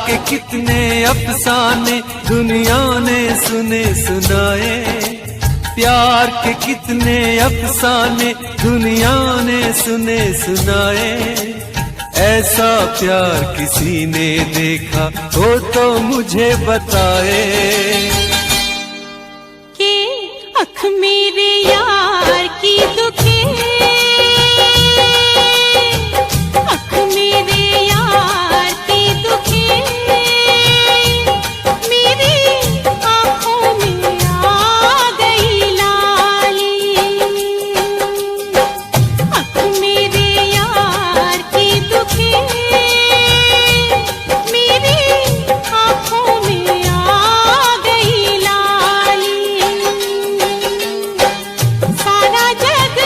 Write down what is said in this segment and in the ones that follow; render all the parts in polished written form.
के कितने अफसाने दुनिया ने सुने सुनाए, प्यार के कितने अफसाने दुनिया ने सुने सुनाए। ऐसा प्यार किसी ने देखा हो तो मुझे बताए। कि अख मेरे यार की दुखे, अख मेरे यार की दुखे, मेरी आंखों में आ गई लाली। अख मेरे यार की दुखे, मेरी आंखों में आ गई लाली। सारा जग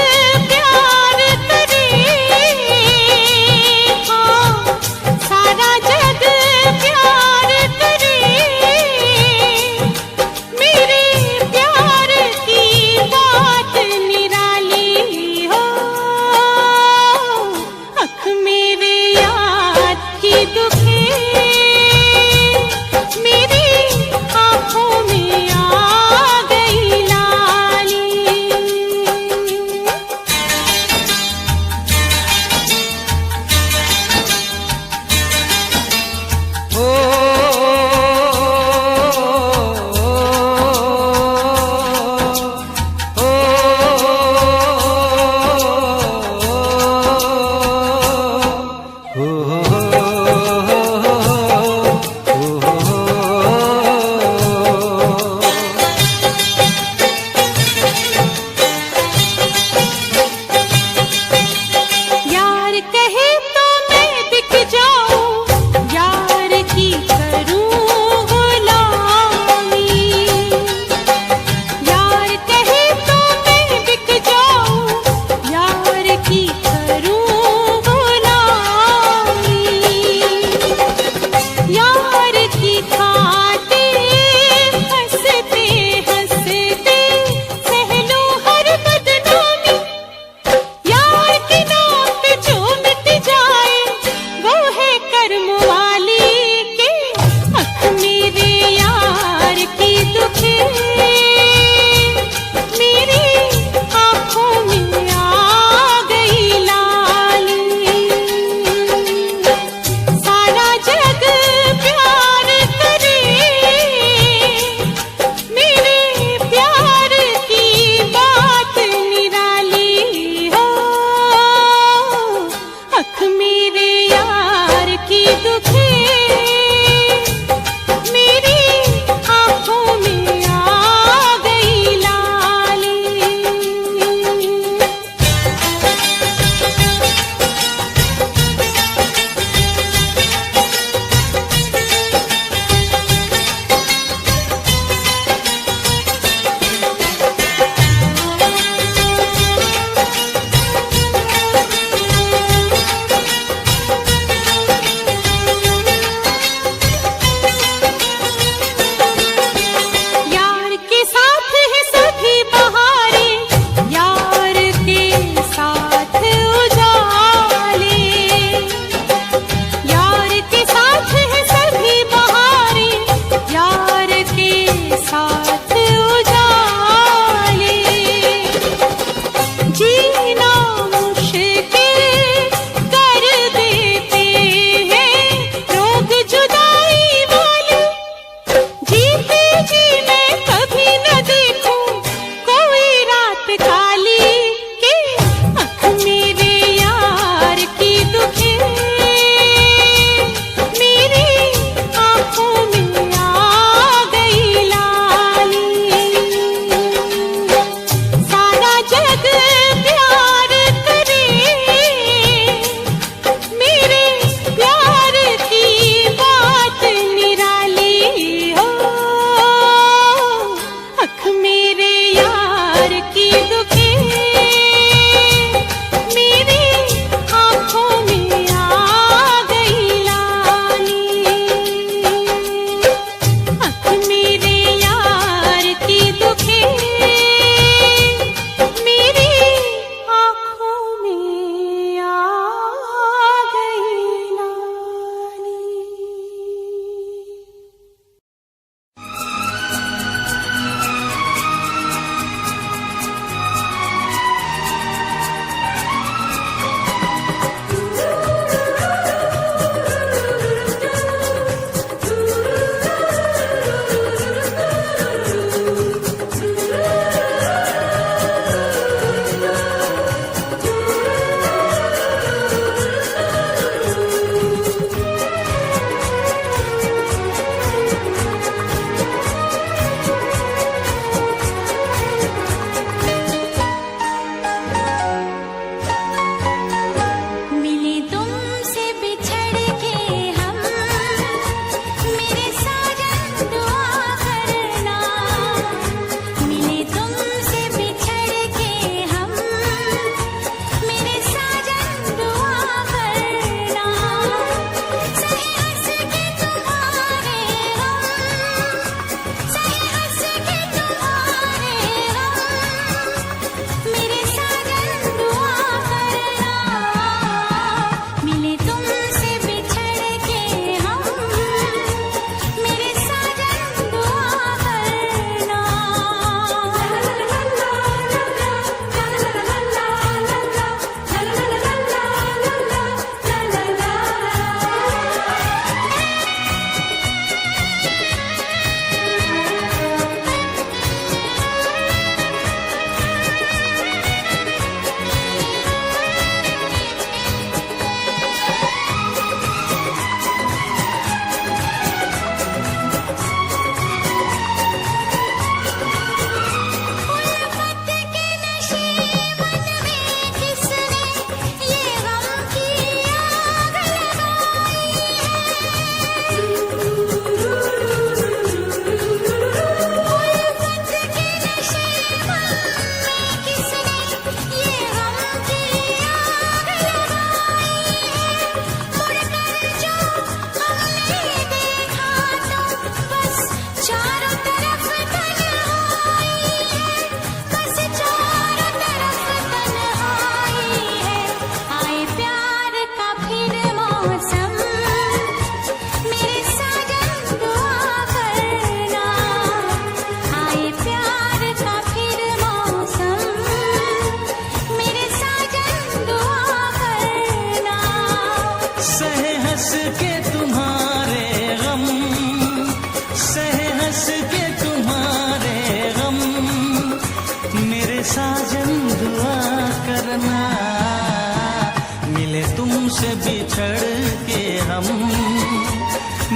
तुमसे बिछड़ के हम,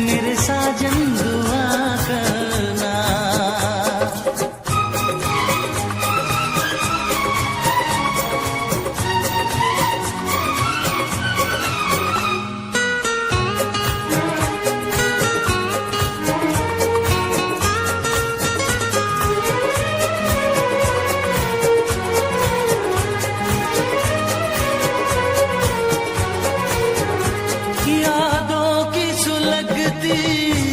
मेरे साजन दुआ करना।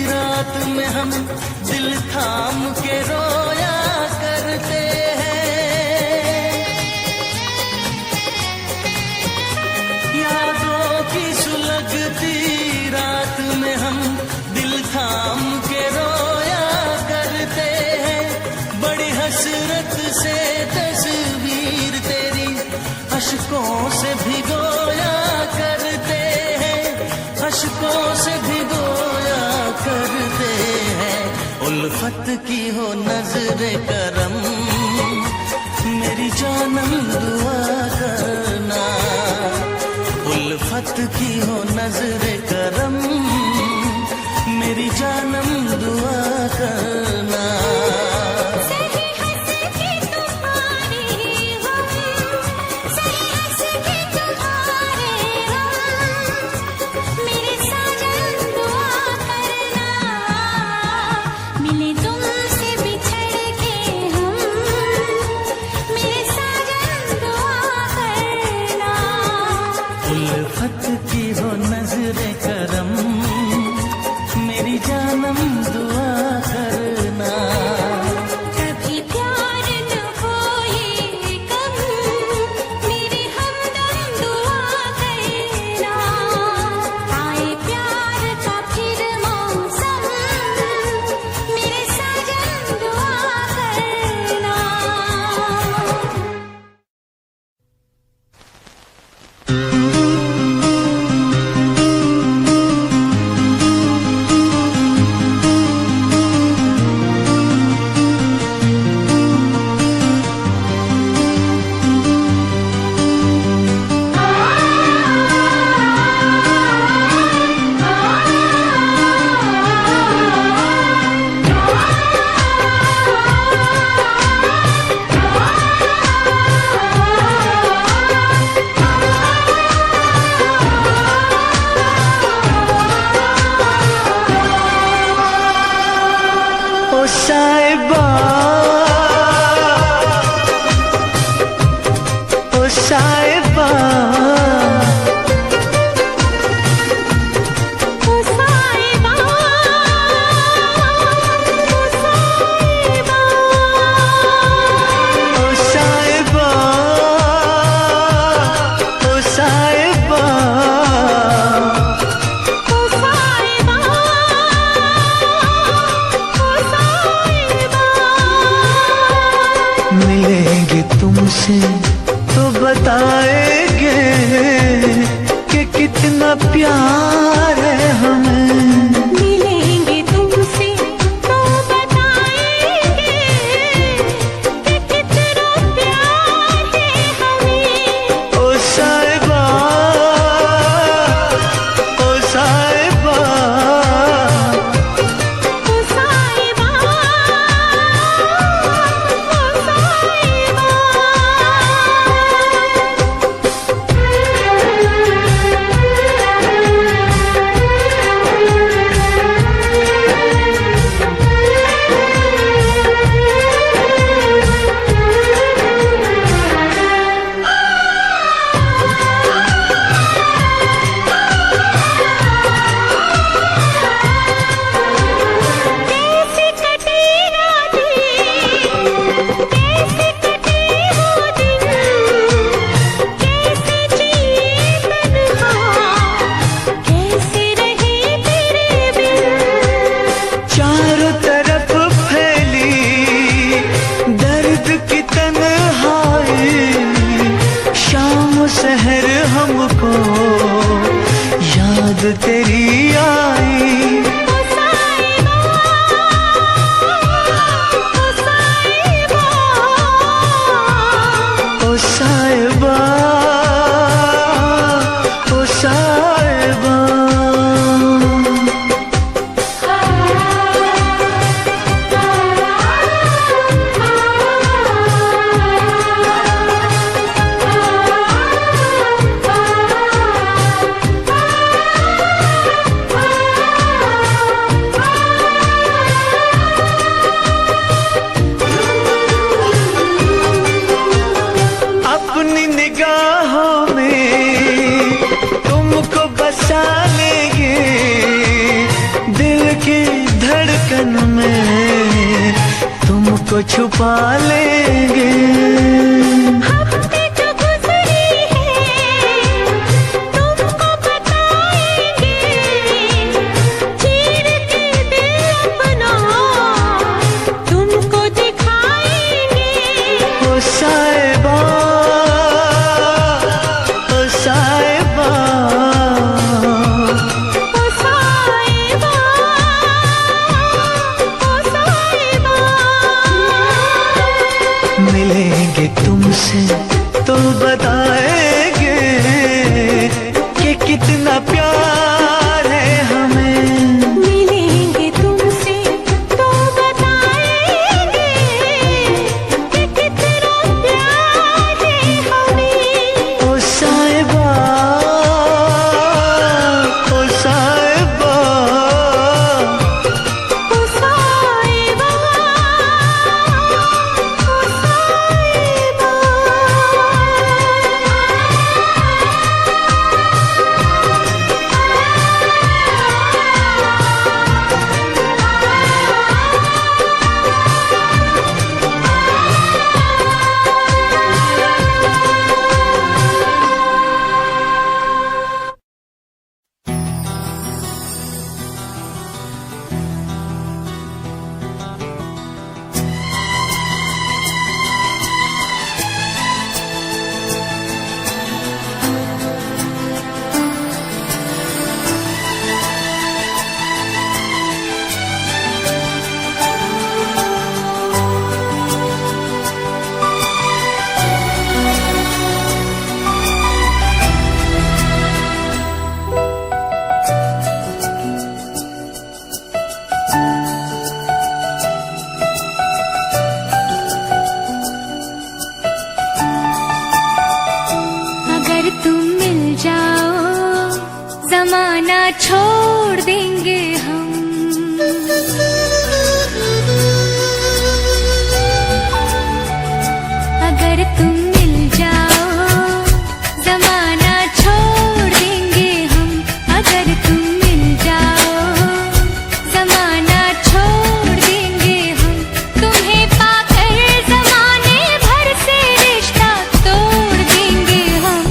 रात में हम दिल थाम के रोया करते हैं, यादों की सुलगती रात में हम दिल थाम के रोया करते हैं। बड़ी हसरत से तस्वीर तेरी अश्कों से भिगोया करते हैं, अश्कों से भिगोया करते हैं। उल्फत की हो नजर करम, मेरी जानम दुआ करना। उल्फत की हो नजर करम, मेरी जानम दुआ करना। उल्फत की हो नजर करम, मेरी जानम दुआ करना। कभी प्यार न हो ये कम, मेरी हमदम दुआ करना। आए प्यार का फिर मौसम, मेरे साजन दुआ करना। ओ साहिबा, ओ साहिबा, ओ साहिबा, ओ साहिबा, ओ साहिबा, ओ साहिबा, ओ साहिबा, मिलेंगे तुमसे तो बताएंगे कि कितना प्यार है हमें। मिलेंगे तुमसे तो बताएंगे कि कितना प्यार है हमें। ओ साहिबा, ओ साहिबा, ओ साहिबा, ओ साहिबा। कैसे कटे रातें, कैसे कटे वो दिन, कैसे जिए तन्हा, कैसे रहे तेरे बिन। चारों तरफ फैली दर्द की तन्हाई, शाम सहर हमको याद तेरी आई। ओ साहिबा, ओ साहिबा, ओ साहिबा, ओ साहिबा, को छुपा लेंगे। हफ्ते जो गुजरी है तुमको बताएंगे, चीर के दिल अपना तुमको दिखाएंगे। ओ साहिबा, ओ साहिबा, ओ साहिबा, ओ साहिबा। मिलेंगे तुमसे तो बताएंगे कि कितना प्यार है हमें। मिलेंगे तुमसे तो बताएंगे कि कितना प्यार है हमें। ओ साहिबा, ओ साहिबा, ओ साहिबा, ओ साहिबा। अगर तुम मिल जाओ जमाना छोड़ देंगे हम। अगर तुम मिल जाओ जमाना छोड़ देंगे हम। अगर तुम मिल जाओ जमाना छोड़ देंगे हम। तुम्हें पाकर जमाने भर से रिश्ता तोड़ देंगे हम।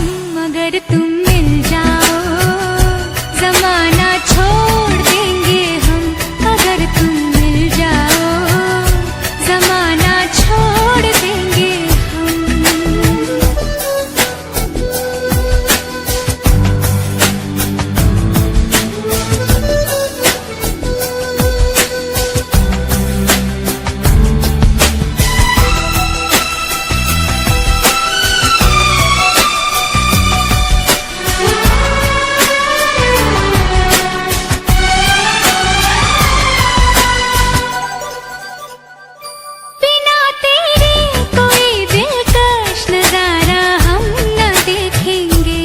अगर तुम मिल जाओ जमाना छोड़ देंगे हम। अगर तुम मिल जाओ जमाना छोड़ देंगे हम। बिना तेरे कोई दिलकश नजारा हम न देखेंगे।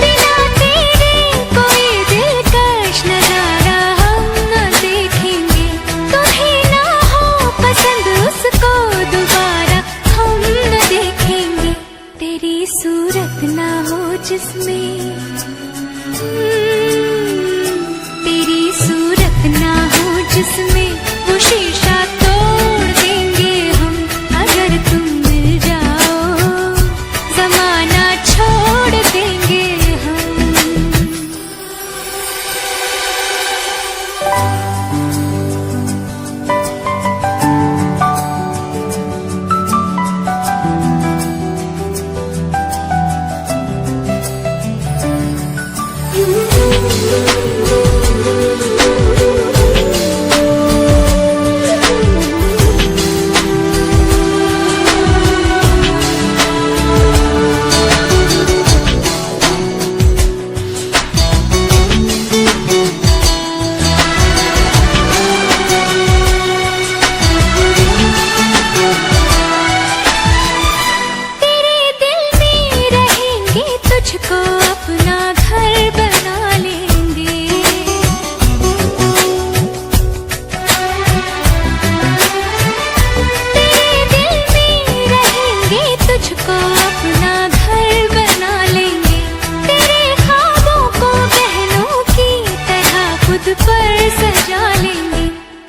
बिना तेरे कोई दिलकश नजारा हम न देखेंगे। तुम्हें ना हो पसंद उसको दोबारा हम न देखेंगे। तेरी सूरत ना हो जिसमें तेरी सूरत ना हो जिसमें वो शीशा तोड़ देंगे हम। अगर तुम मिल जाओ जमाना छोड़ देंगे हम।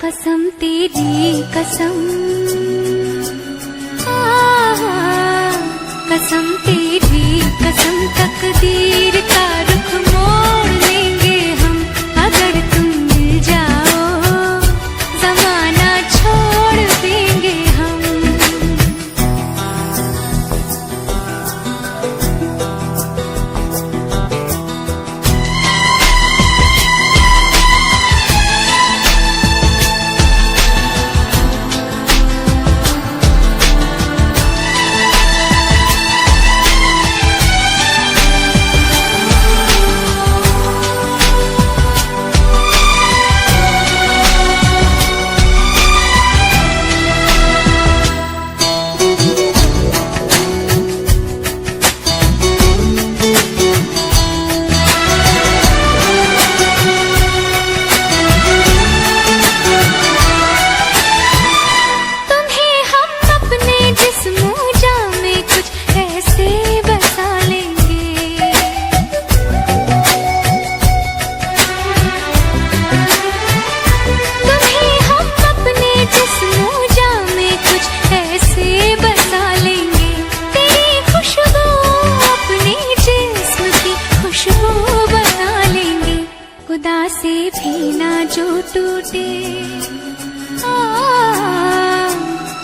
कसम तेरी कसम, कसम तेरी कसम, तकदीर का रुख मोड़ लेंगे हम अगर तुम मिल जाओ, जमाना छोड़ देंगे हम। खुदा से भी ना जो टूटे,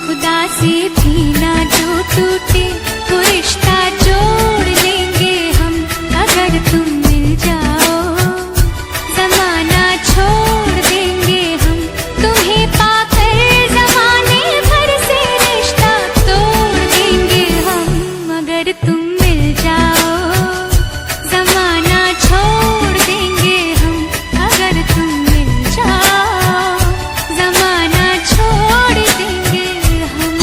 खुदा से भी ना जो टूटे, वो रिश्ता जोड़ लेंगे हम अगर तुम मिल जाओ, जमाना छोड़ देंगे हम तुम्हें पाकर, जमाने भर से रिश्ता तोड़ देंगे हम अगर तुम मिल जाओ, जमाना छोड़ देंगे हम अगर तुम मिल जाओ, जमाना छोड़ देंगे हम।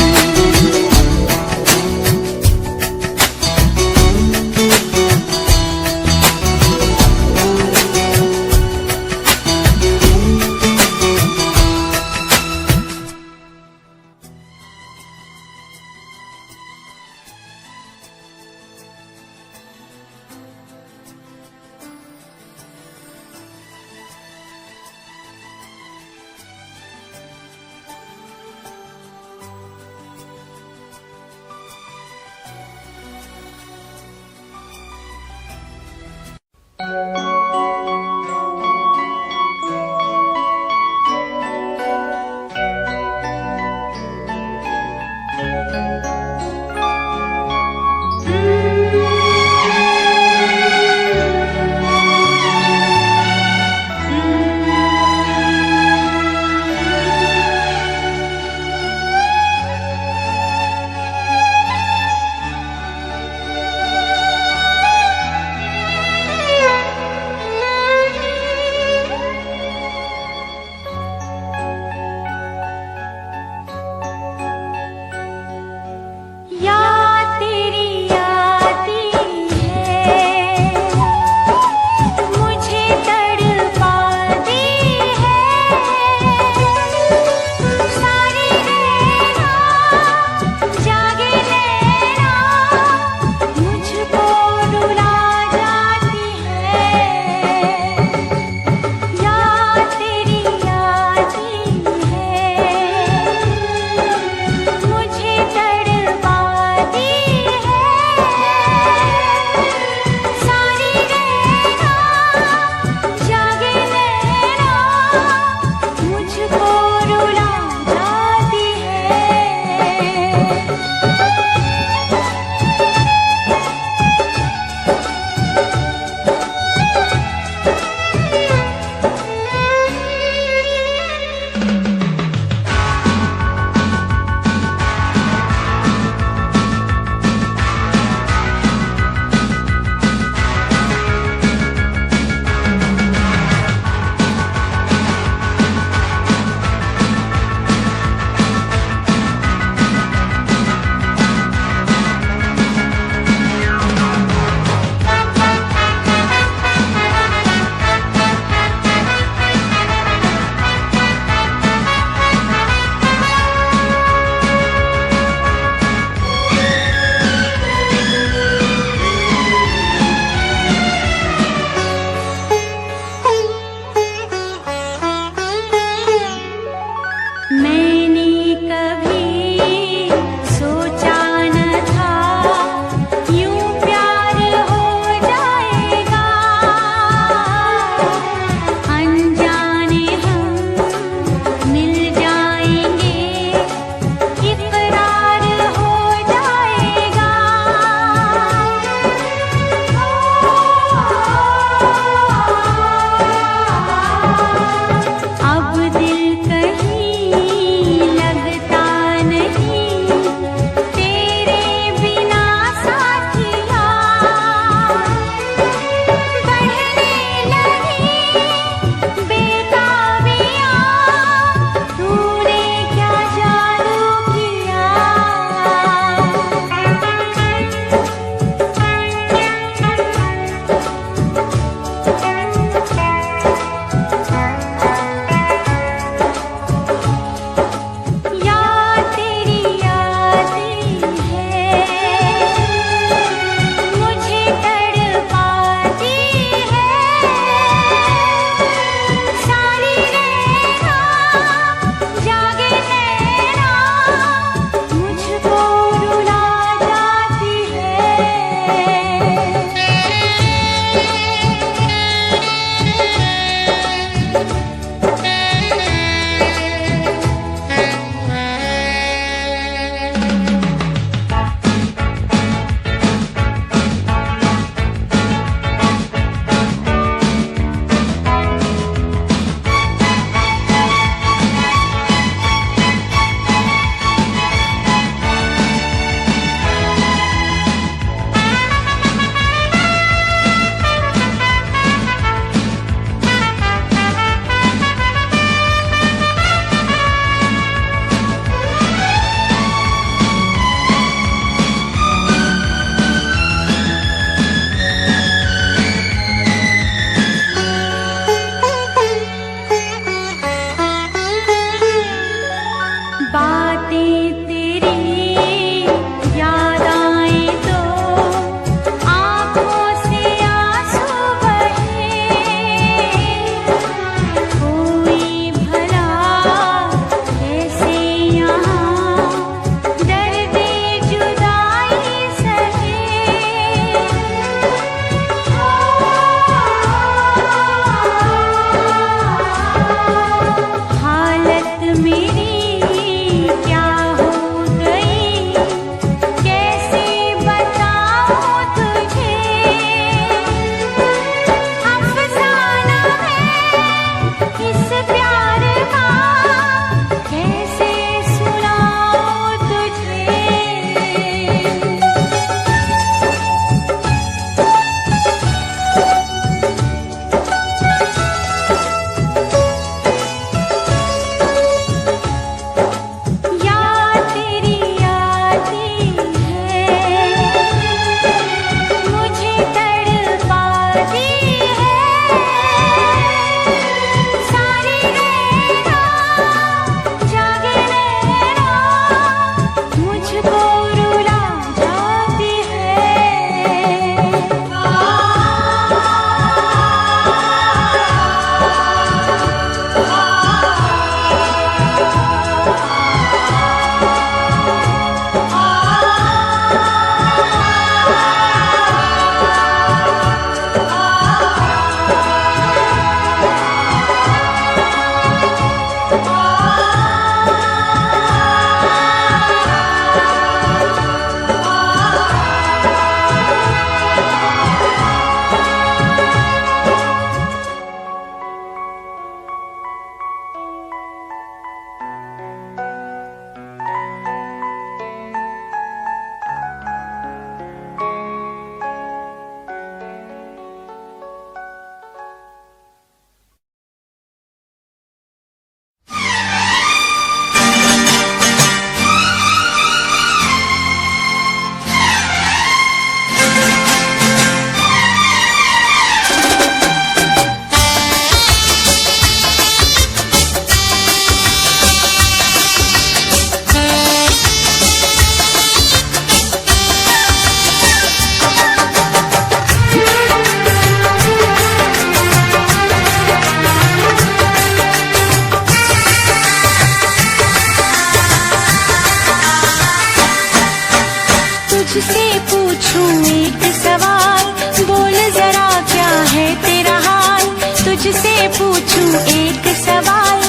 तुझसे पूछूं एक सवाल, बोल जरा क्या है तेरा हाल। तुझसे पूछूं एक सवाल,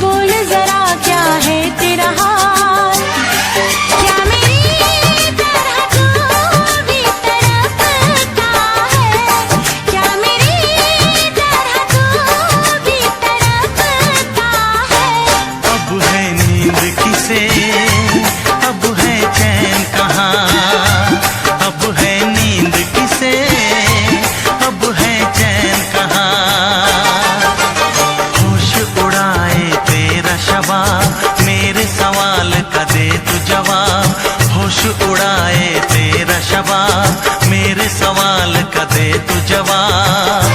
बोल जरा क्या है तेरा हाल। क्या मेरी तरह तू भी तड़पता है, क्या मेरी तरह तू भी तड़पता है। अब है नींद किसे, अब है चैन कहाँ। अब है नींद किसे, अब है चैन कहाँ। होश उड़ाए तेरा शबाब, मेरे सवाल का दे तू जवाब। होश उड़ाए तेरा शबाब, मेरे सवाल का दे तू जवाब।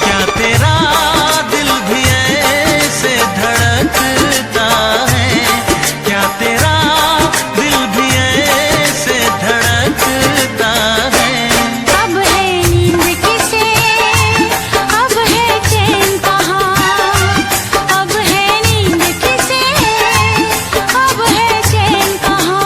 क्या तेरा दिल भी ऐसे धड़कता है, क्या तेरा दिल भी ऐसे धड़कता है। अब है नींद किसे, अब है चैन कहाँ। अब है नींद किसे, अब है चैन कहाँ।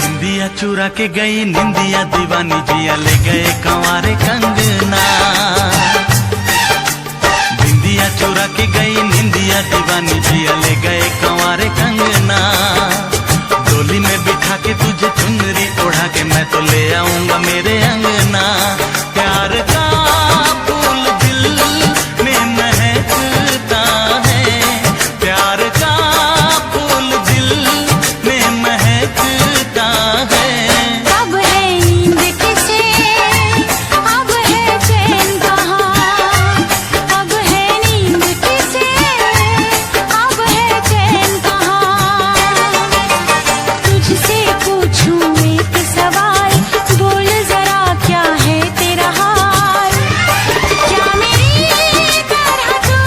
निंदिया चुरा के गई निंदिया दीवानी, जिया ले गए कंवारे कंगना। निंदिया चुरा के गई निंदिया दीवानी, जिया ले गए कंवारे कंगना। डोली में बिठा के तुझे चुनरी ओढ़ा के मैं तो ले आऊंगा मेरे अंगना। प्यार का फूल दिल में महकता है, प्यार का फूल दिल में महकता है। अब है नींद किसे, अब है चैन कहाँ। अब है नींद किसे, अब है चैन कहाँ। तुझसे पूछूं एक सवाल, बोल जरा क्या है तेरा हाल। क्या मेरी तरह तू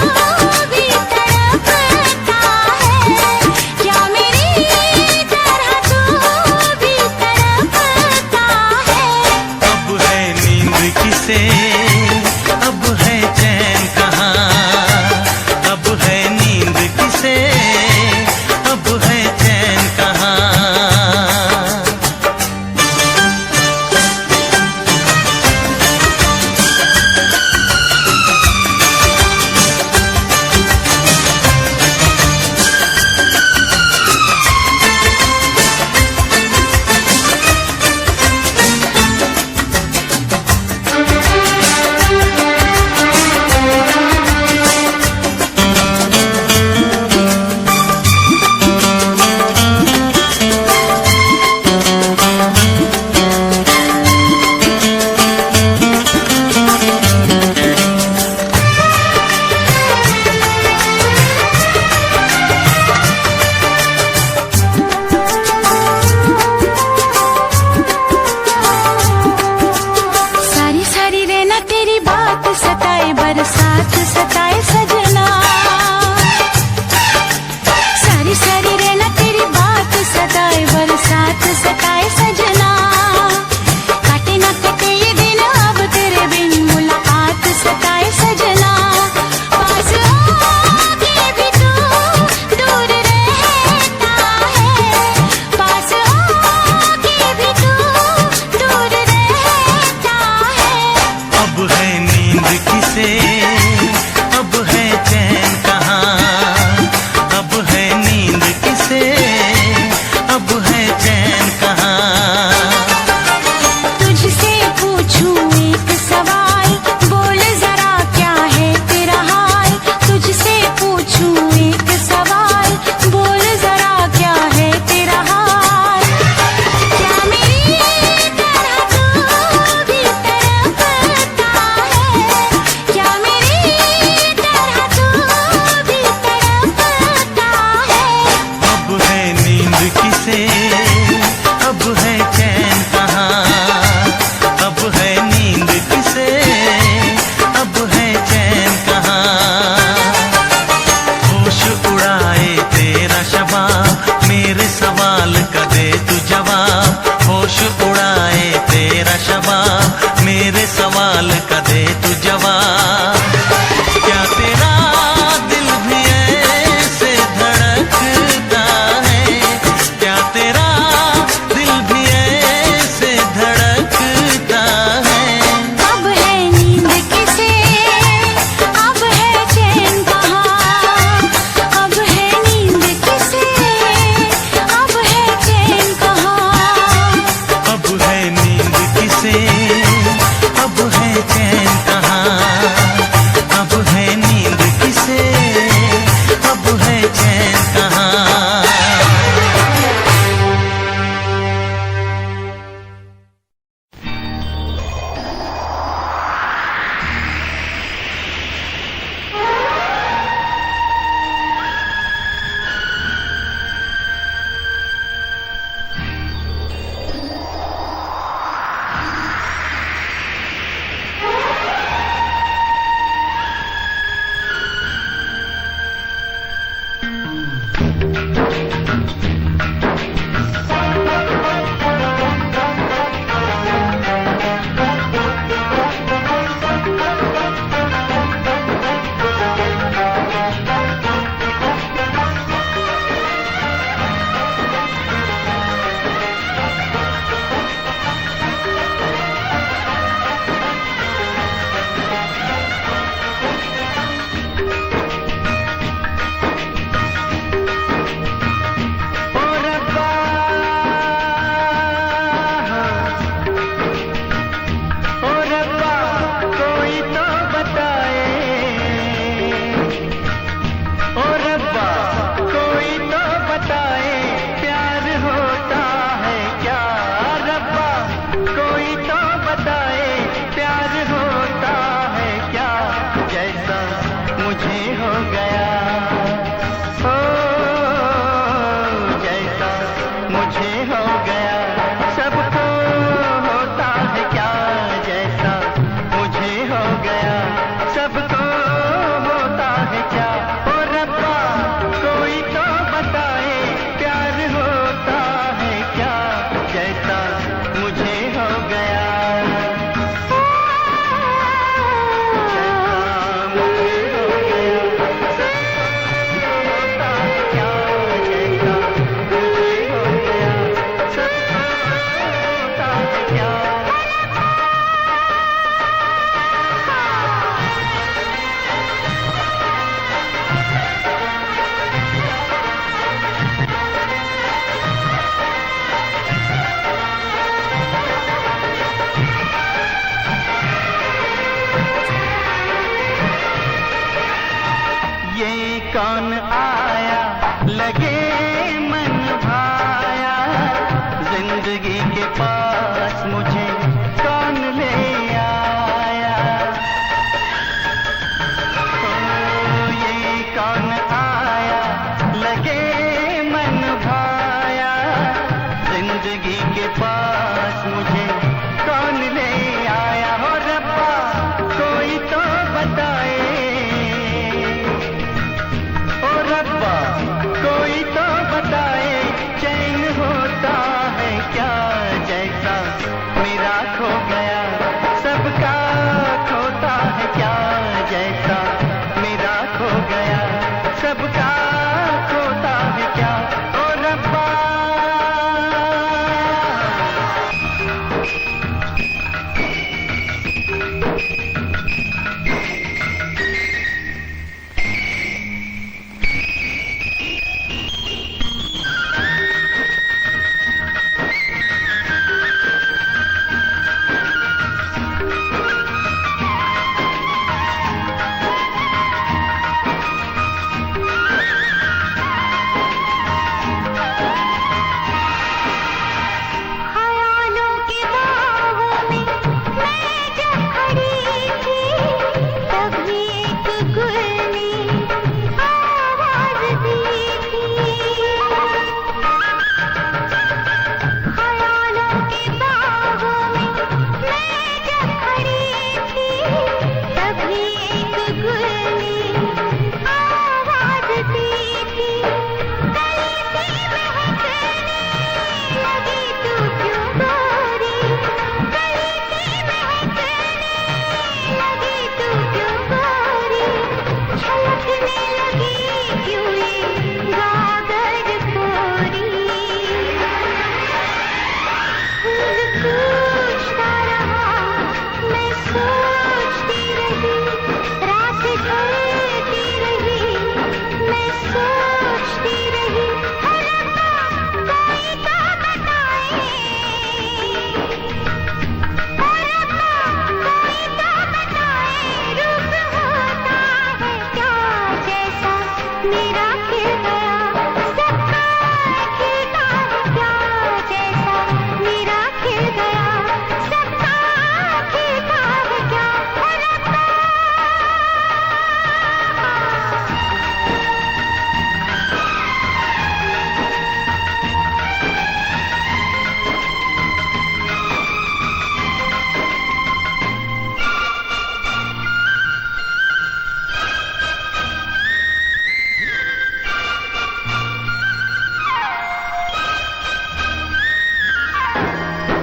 भी तड़पता है, क्या मेरी तरह तू भी तड़पता है। अब है नींद किसे, अब है चैन कहाँ। अब है नींद किसे, अब है चैन कहाँ। आया लगे मन भाया, जिंदगी के पास मुझे कौन ले आया। ओ ये कौन आया लगे मन भाया, जिंदगी के पास मुझे कौन ले आया। हो रब्बा कोई तो बताए, ओ रब्बा कोई तो बताए, चैन होता है क्या जैसा मेरा खो गया, सबका खोता है क्या जैसा मेरा खो गया, सबका खोता है क्या। ओ रब्बा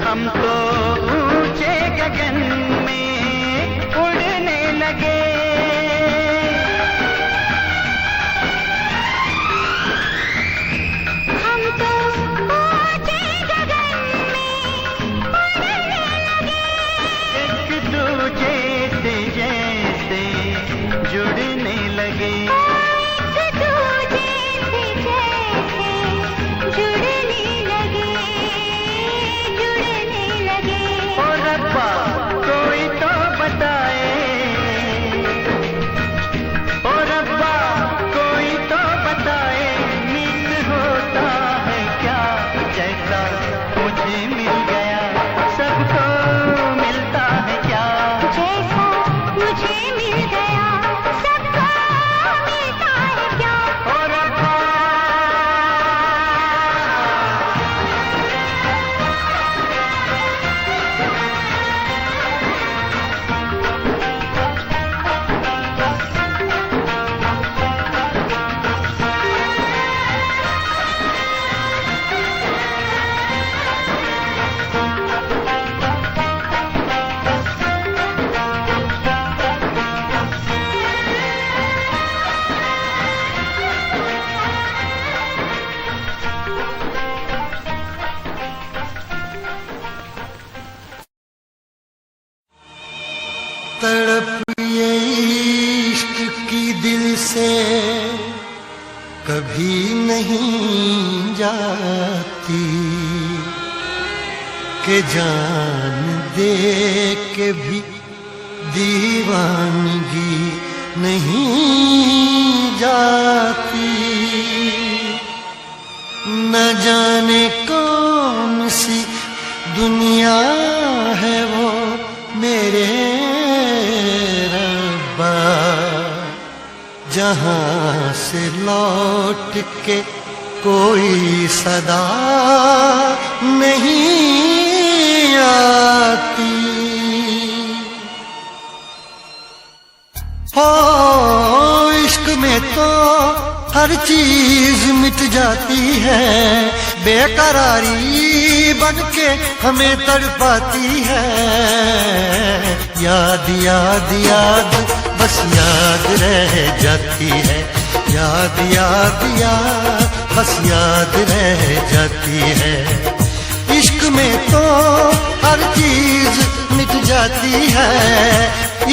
हम तो ऊंचे गगन में उड़ने लगे, हम तो ऊंचे गगन में उड़ने लगे, एक दूजे से जैसे जुड़ने लगे, एक दूजे से जैसे जुड़ने लगे, जुड़ने लगे। ओ रब्बा कोई तो बताए, ओ रब्बा कोई तो बताए, मीत होता है क्या जैसा मुझे मिल गया, सबको मिलता है क्या जैसा मुझे मिल गया, सबको मिलता है क्या। ओ रब्बा। तड़प ये इश्क की दिल से कभी नहीं जाती, कि जान दे के भी दीवानगी नहीं जाती। न जाने कौन सी दुनिया है वो मेरे रब्बा, जहां से लौट के कोई सदा नहीं आती। हो इश्क में तो हर चीज मिट जाती है, बेकरारी बनके हमें तड़पाती है। याद याद याद बस याद रह जाती है, याद याद याद बस याद रह जाती है। इश्क में तो हर चीज मिट जाती है,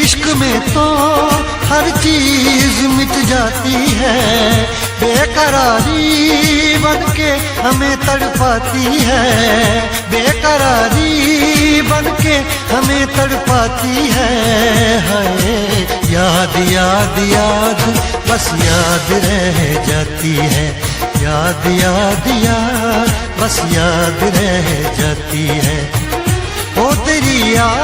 इश्क में तो हर चीज मिट जाती है, बेकरारी बनके हमें तड़पाती है, बेकरारी बनके हमें तड़पाती है। हाय याद याद याद बस याद रह जाती है, याद याद याद बस याद रह जाती है। ओ तेरी याद,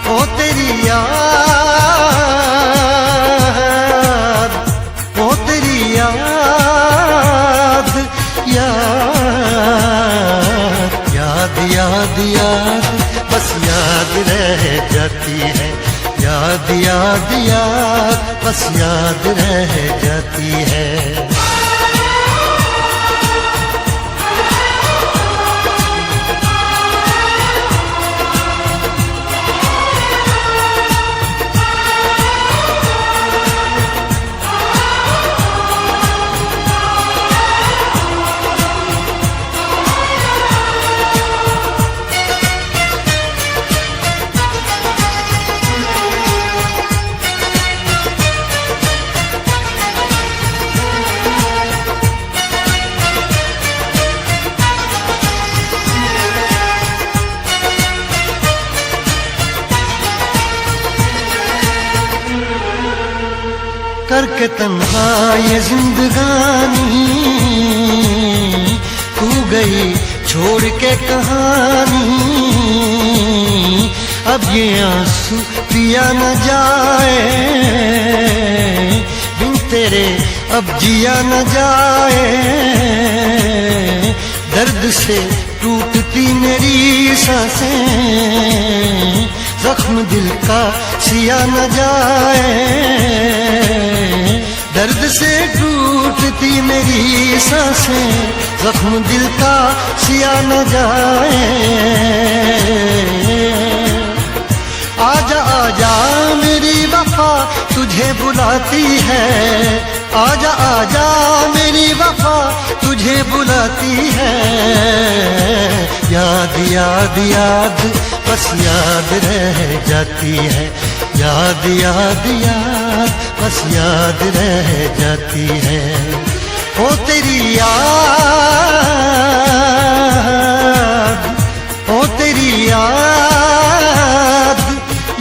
ओ तेरी याद, ओ तेरी याद, याद याद याद याद बस याद रह जाती है, याद याद याद बस याद रह जाती है। करके तन्हा ये जिंदगानी, तू गई छोड़ के कहानी। अब ये आंसू पिया न जाए, बिन तेरे अब जिया न जाए। दर्द से टूटती मेरी सांसें, जख्म दिल का सिया न जाए। दर्द से टूटती मेरी सांसें, जख्म दिल का सिया न जाए। आजा आजा मेरी वफा तुझे बुलाती है, आजा आजा मेरी वफा तुझे बुलाती है। याद याद याद बस याद रह जाती है, याद याद याद बस याद रह जाती है। ओ तेरी याद, ओ तेरी याद,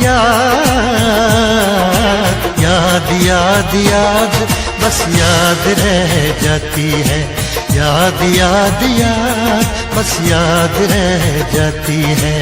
याद याद याद याद बस याद रह जाती है, याद याद याद बस याद रह जाती है।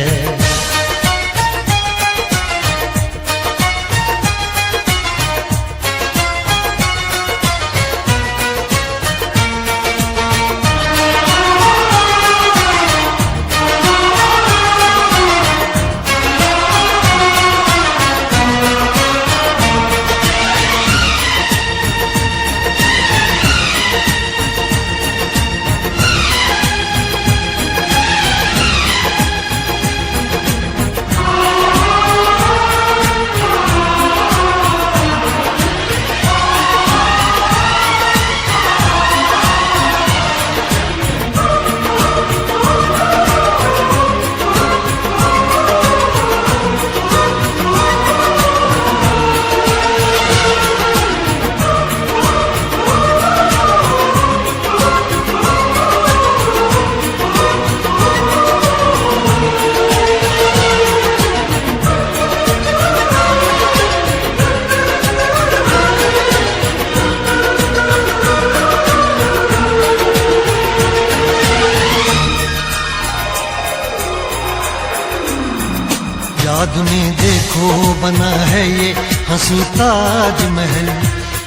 याद में देखो बना है ये हंसी ताजमहल,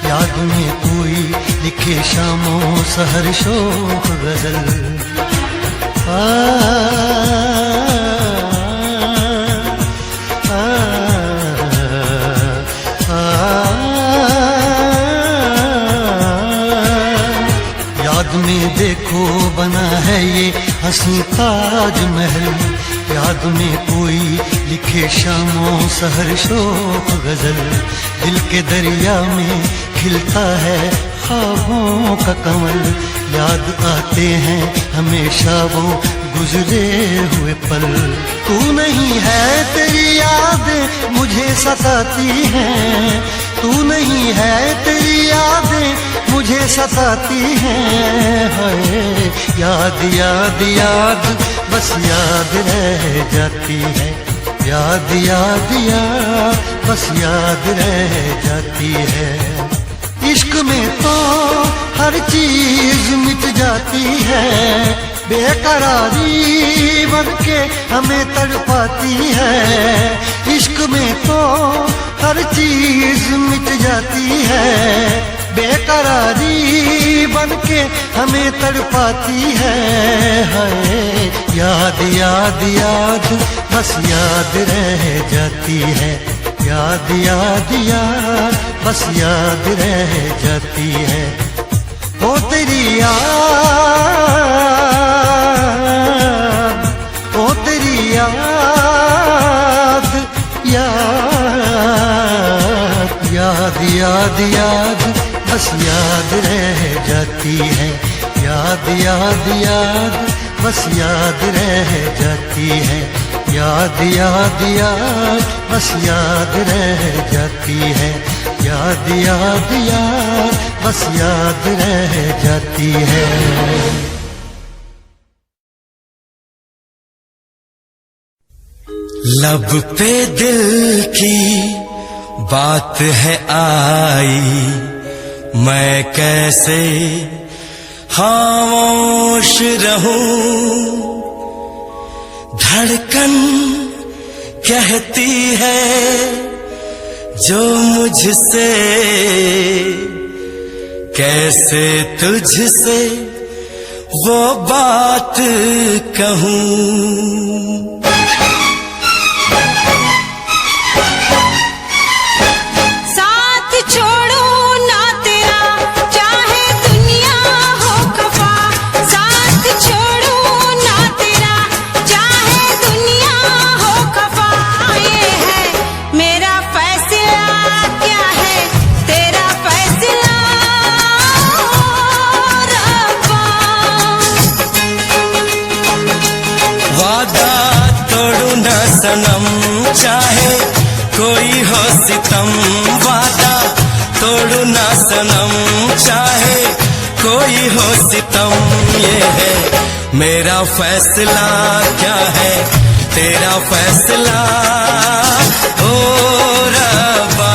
याद में कोई लिखे शामों सहर शोक गजल। याद में देखो बना है ये हंसी ताजमहल, याद में कोई लिखे शामों सहर शोक गजल। दिल के दरिया में खिलता है ख्वाबों का कमल, याद आते हैं हमेशा वो गुजरे हुए पल। तू नहीं है तेरी यादें मुझे सताती हैं, तू नहीं है तेरी यादें मुझे सताती हैं। हाय याद याद याद बस याद रह जाती है, याद याद याद बस याद रह जाती है। इश्क में तो हर चीज मिट जाती है, बेकरारी बनके हमें तड़पाती है। इश्क में तो हर चीज मिट जाती है, बेकरारी बनके हमें तड़पाती है। हाय याद याद याद बस याद रह जाती है, याद याद याद बस याद रह जाती है। ओ तेरी याद, ओ तेरी याद, याद याद याद याद बस याद रह जाती है, याद याद याद बस याद रह जाती है, याद याद याद बस याद रह जाती है, याद याद याद बस याद रह जाती है। लब पे दिल की बात है आई, मैं कैसे खामोश रहूं। धड़कन कहती है जो मुझसे, कैसे तुझसे वो बात कहूं। सनम चाहे कोई हो सितम, वादा तोड़ू ना सनम चाहे कोई हो सितम। ये है मेरा फैसला, क्या है तेरा फैसला ओ रब्बा।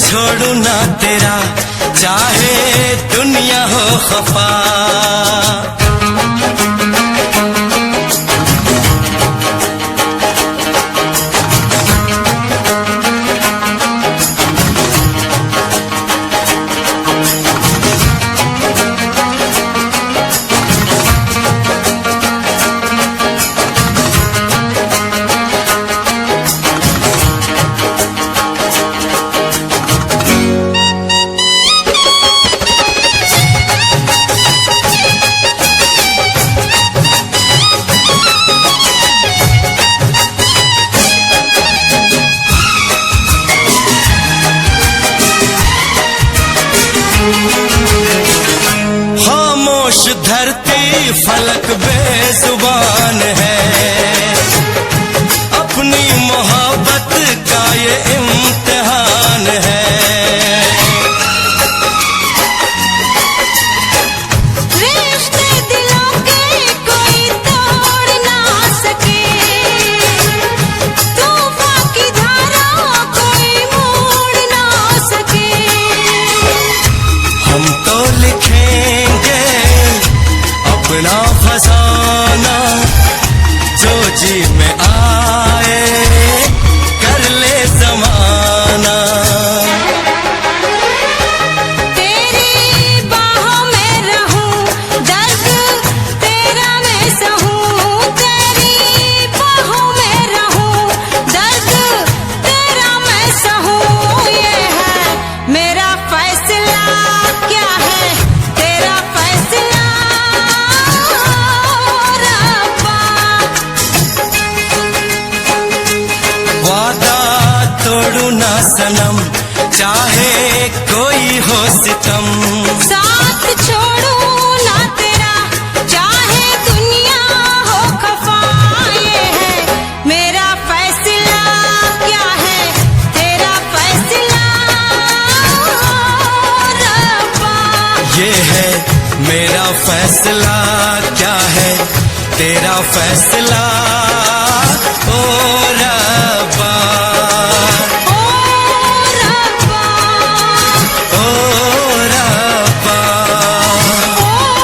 छोड़ू ना तेरा, चाहे दुनिया हो खफा। खामोश धरती फलक बेजुबान है, अपनी मोहब्बत का ये इम्तिहान है। रिश्ते दिलों के कोई तोड़ ना सके, तूफान की धारा कोई मोड़ ना सके। हम तो लिखेंगे अपना फसाना, जो जी में आए कर ले जमाना। तेरी बाहों में रहूं, दर्द तेरा मैं सहूं। तेरी बाहों में रहूं, दर्द तेरा मैं सहूं। ये है मेरा फैसला, क्या है तेरा फैसला रब्बा। वादा तोड़ू ना सनम, चाहे कोई हो सितम। साथ छोड़ू ना तेरा, चाहे दुनिया हो खफा। ये है मेरा फैसला, क्या है तेरा फैसला रब्बा। ये है मेरा फैसला, क्या है तेरा फैसला ओ रब्बा। ओ रब्बा, ओ रब्बा, ओ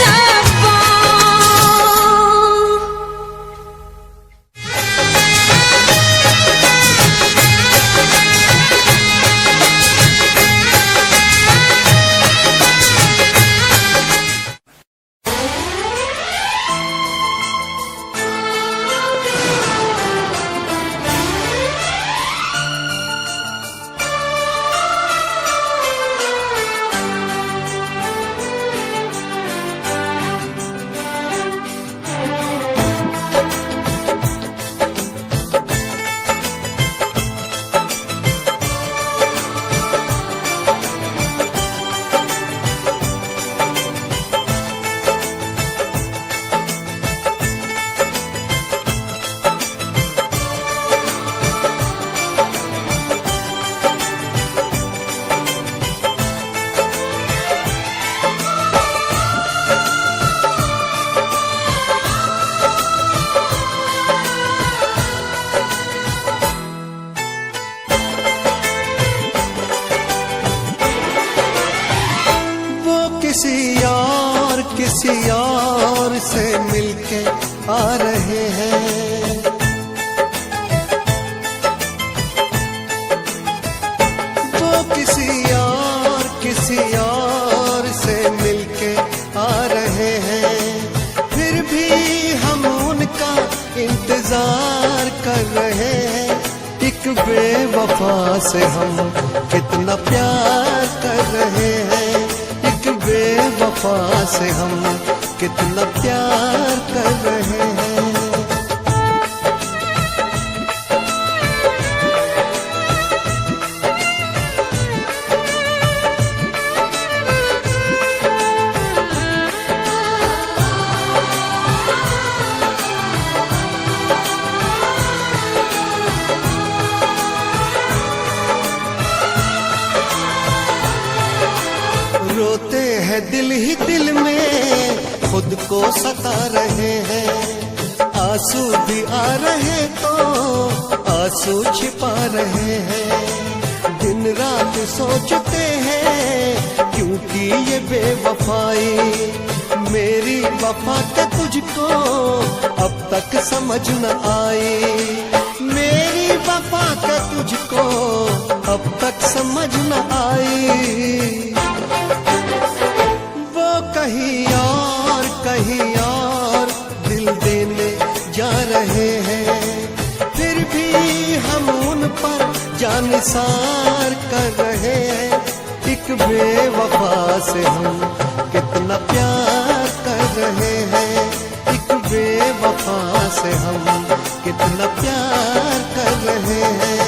रब्बा। किसी और से मिलके आ रहे हैं। वो किसी और से मिलके आ रहे हैं। फिर भी हम उनका इंतजार कर रहे हैं। एक बेवफा से हम कितना प्यार कर रहे हैं। एक बेवफा से हम कितना प्यार कर रहे हैं। रोते हैं दिल ही दिल में, खुद को सता रहे हैं। आंसू भी आ रहे तो आंसू छिपा रहे हैं। दिन रात सोचते हैं क्यों की ये बेवफाई। मेरी वफा का तुझको अब तक समझ न आई। मेरी वफा का तुझको अब तक समझ न आई। वो कहीं और दिल देने जा रहे हैं, फिर भी हम उन पर जानिसार कर रहे हैं। एक बेवफा से हम कितना प्यार कर रहे हैं। एक बेवफा से हम कितना प्यार कर रहे हैं।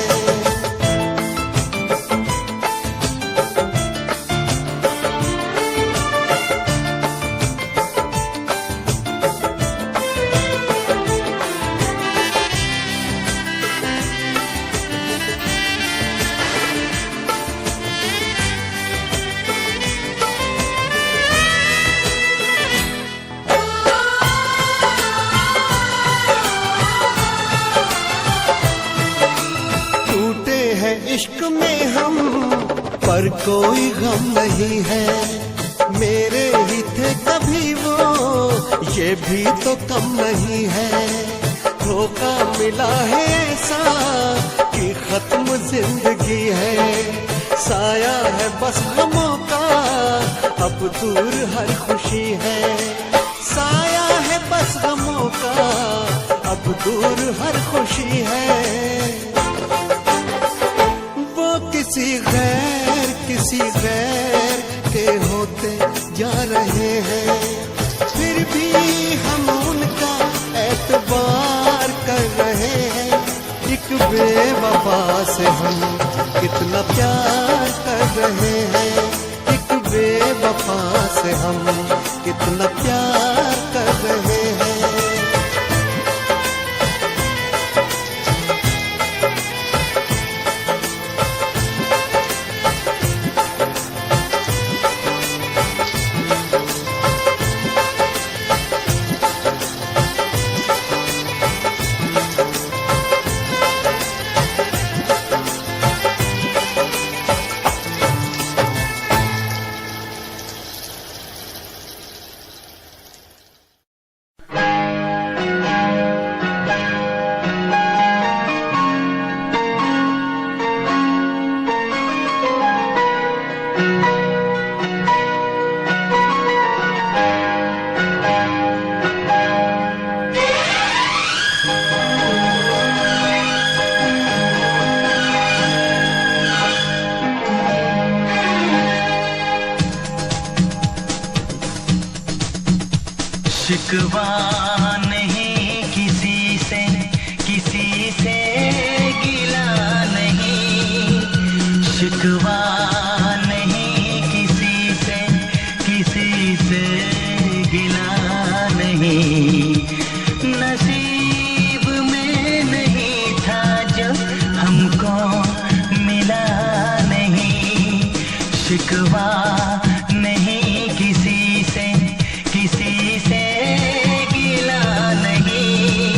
इश्क में हम पर कोई गम नहीं है। मेरे ही थे कभी वो, ये भी तो कम नहीं है। धोखा मिला है ऐसा कि खत्म जिंदगी है। साया है बस गमों का, अब दूर हर खुशी है। साया है बस गमों का, अब दूर हर खुशी है। किसी गैर के होते जा रहे हैं, फिर भी हम उनका एतबार कर रहे हैं। एक बेवफा से हम कितना प्यार कर रहे हैं। एक बेवफा से हम कितना प्यार कर रहे हैं। शिकवा नहीं किसी से गिला नहीं। शिकवा नहीं किसी से गिला नहीं। नसीब में नहीं था जो हमको मिला नहीं। शिकवा नहीं किसी से गिला नहीं।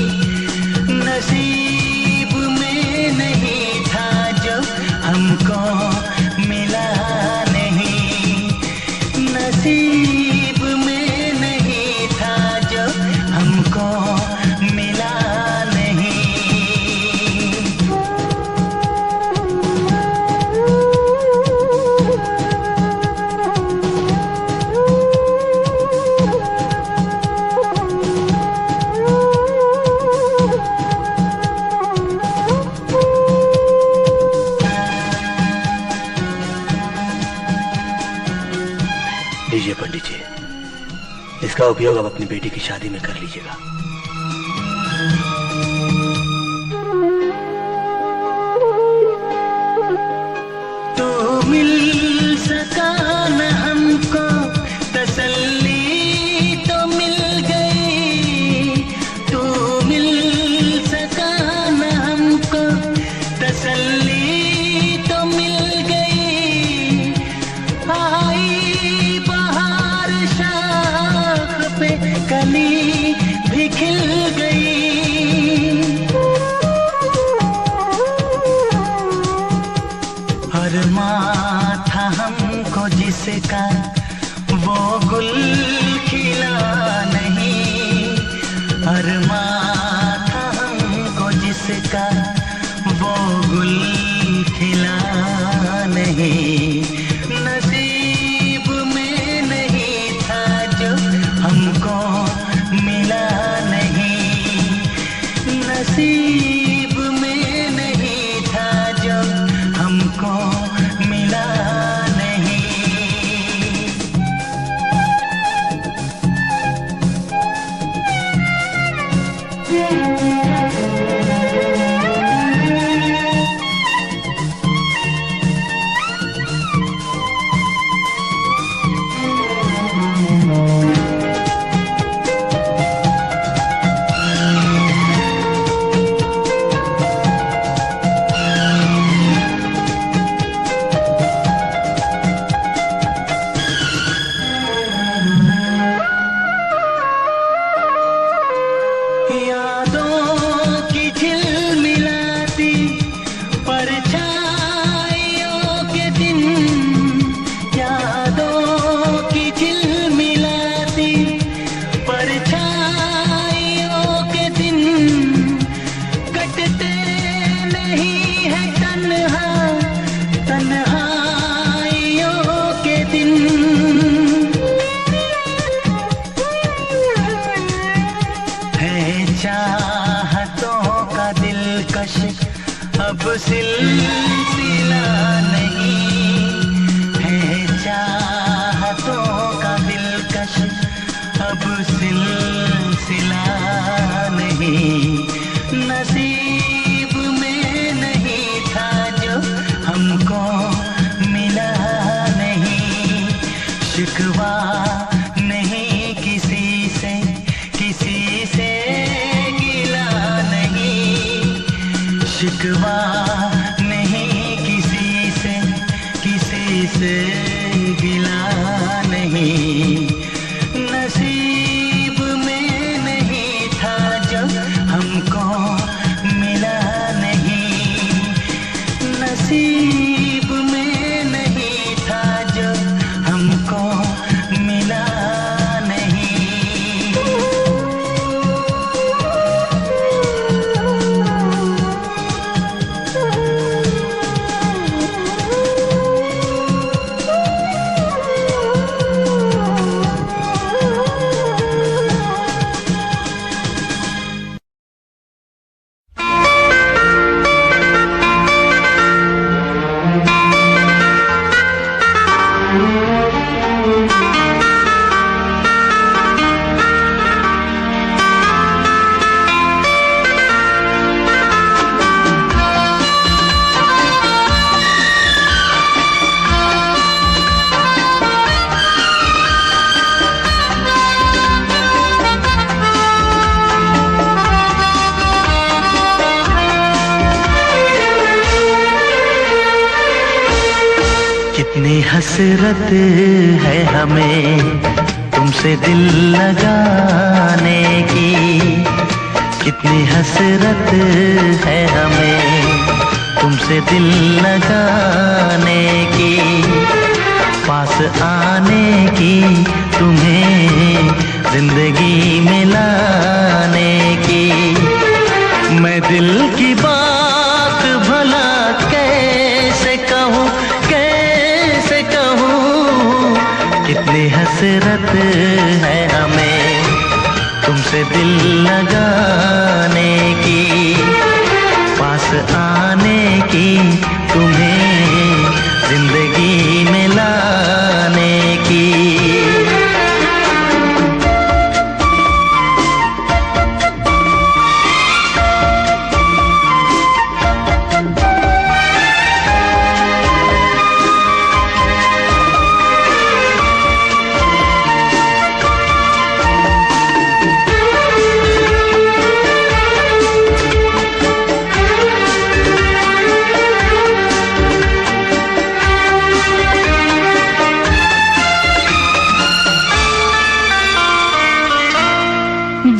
नसीब में नहीं था जो हमको मिला नहीं। नसीब में नहीं था जो हमको मिला नहीं। लीजिए पंडित जी, इसका उपयोग आप अपनी बेटी की शादी में कर लीजिएगा। तो मिल सका न हमको तसल्ली तो मिल गई। तो मिल सका न हमको तसल्ली तो मिल गई। आई बहार शाख पे कली भी खिल अरमा था हमको जिसका वो गुल खिला नहीं, अरमा था हमको जिसका वो गुल खिला नहीं, नसीब में नहीं था जो हमको मिला नहीं, नसीब में नहीं था जो हमको मिला नहीं। यादों की झिलमिलाती परछाइयों के दिन, यादों की झिलमिलाती परछाइयों के दिन, कटते नहीं है तन्हा तन्हाइयों के दिन, चाहतों का दिलकश अब सिलसिला नहीं है, चाहतों का दिलकश अब सिलसिला नहीं, नसीब में नहीं था जो हमको मिला नहीं, शिकवा नहीं किसी से गिला नहीं, शिकवा नहीं किसी से गिला नहीं, नसीब में नहीं था जो हमको मिला नहीं, नसीब में नहीं था जो हमको मिला नहीं। कितनी हसरत है हमें तुमसे दिल लगाने की, कितनी हसरत है हमें तुमसे दिल लगाने की, पास आने की तुम्हें जिंदगी में लाने की, मैं दिल की बात भला कैसे कहूँ कैसे कहूँ, कितनी हसरत है हमें तुमसे दिल लगाने की, पास आने की तुम्हें जिंदगी में लाने की।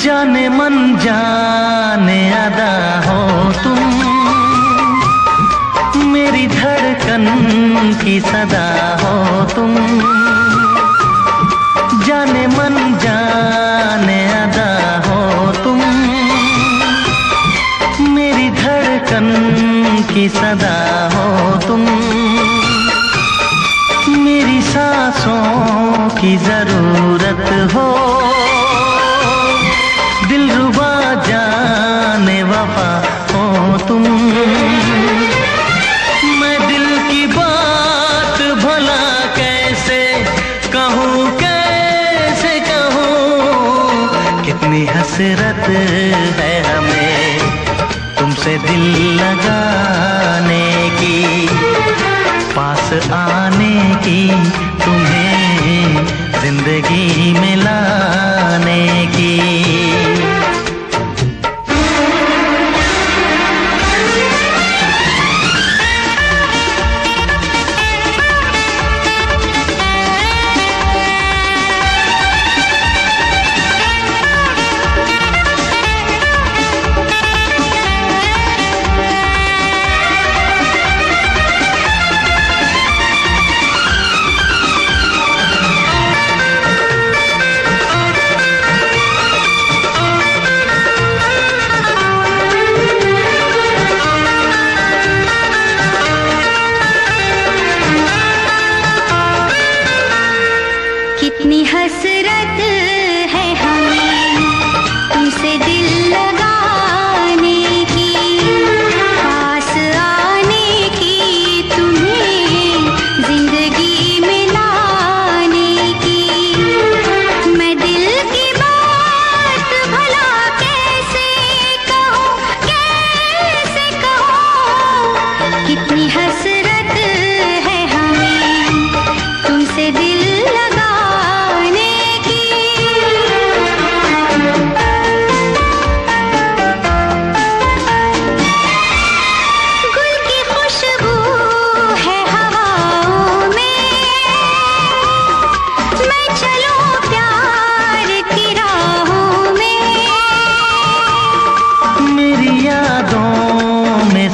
जाने मन जाने अदा हो तुम, मेरी धड़कन की सदा हो तुम, जाने मन जाने अदा हो तुम, मेरी धड़कन की सदा हो तुम, मेरी सांसों की जरूरत हो, दिलरुबा जाने वफा हो तुम। मैं दिल की बात भला कैसे कहूँ, कैसे कहूँ, कितनी हसरत है हमें तुमसे दिल लगाने की, पास आने की, तुम्हें जिंदगी में लाने की। कितनी हसरत है हमें तुमसे दिल लगाने की, पास आने की, तुम्हें जिंदगी में लाने की। मैं दिल की बात भला कैसे कहूँ, कैसे कहूँ, कितनी हसरत है हमें तुमसे दिल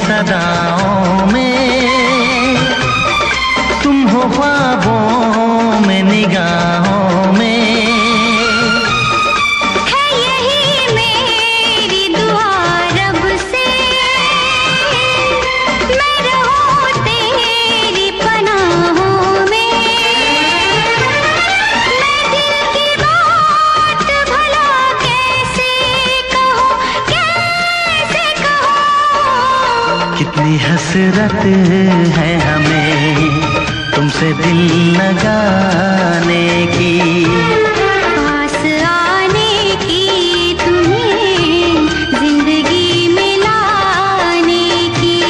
सदाओं में, तुम हो ख्वाबों में, निगाहों में, है यही मेरी दुआ रब से, मैं रहूं तेरी पनाहों में। मैं दिल की बात भला कैसे कहूँ, कैसे कहूँ, कितनी हसरत है हमें तुमसे दिल लगाने की, पास आने की, तुम्हें जिंदगी में लाने की।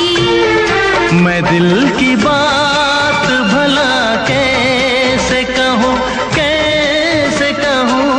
मैं दिल की बात भला कैसे कहूँ, कैसे कहूँ।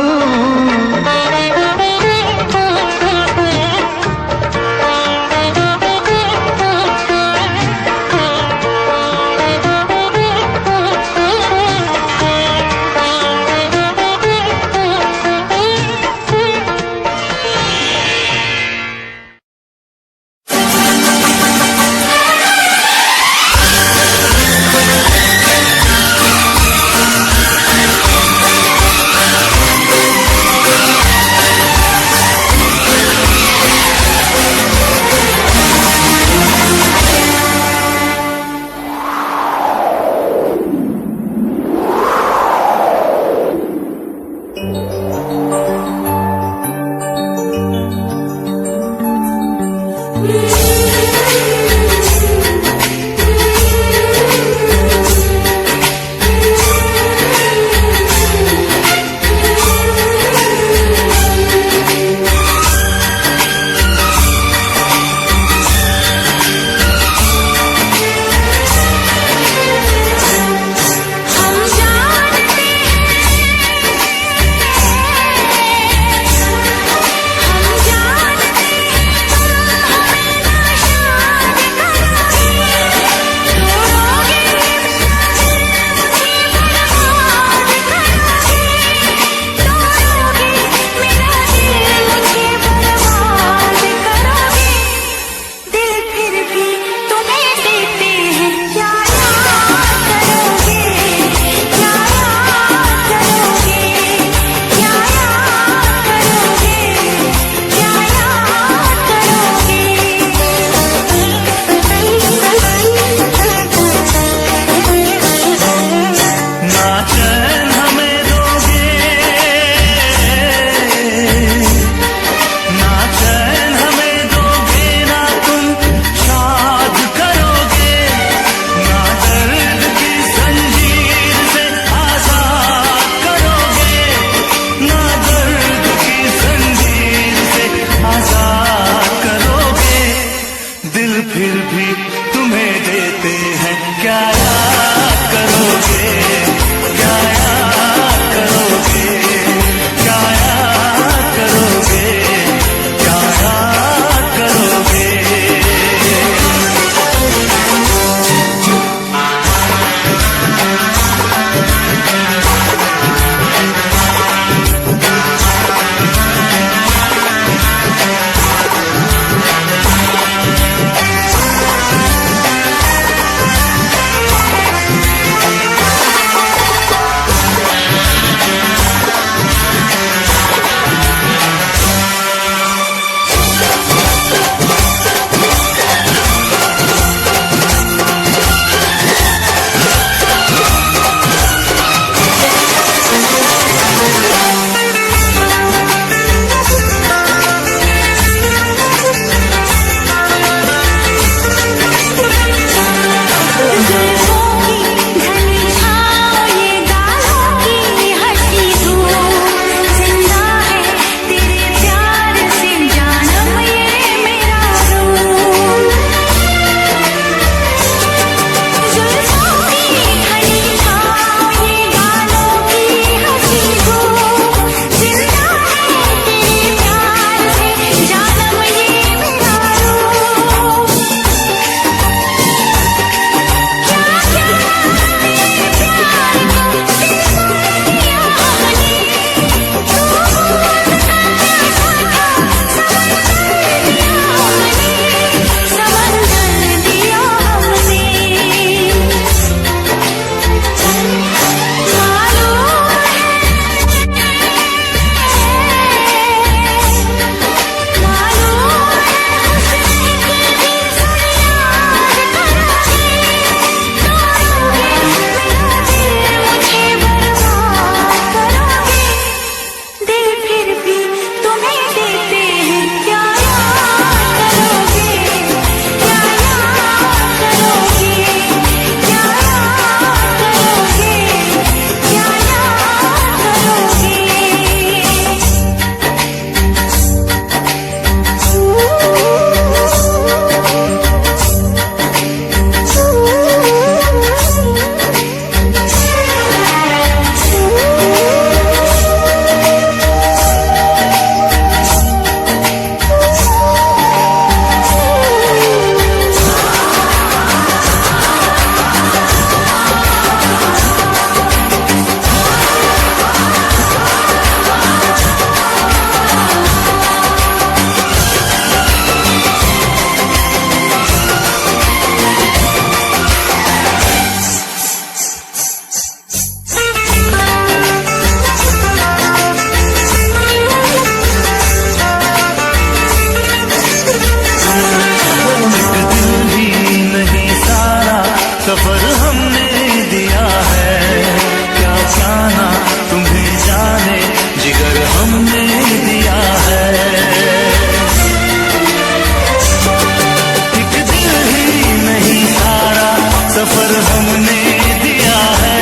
हमने दिया है,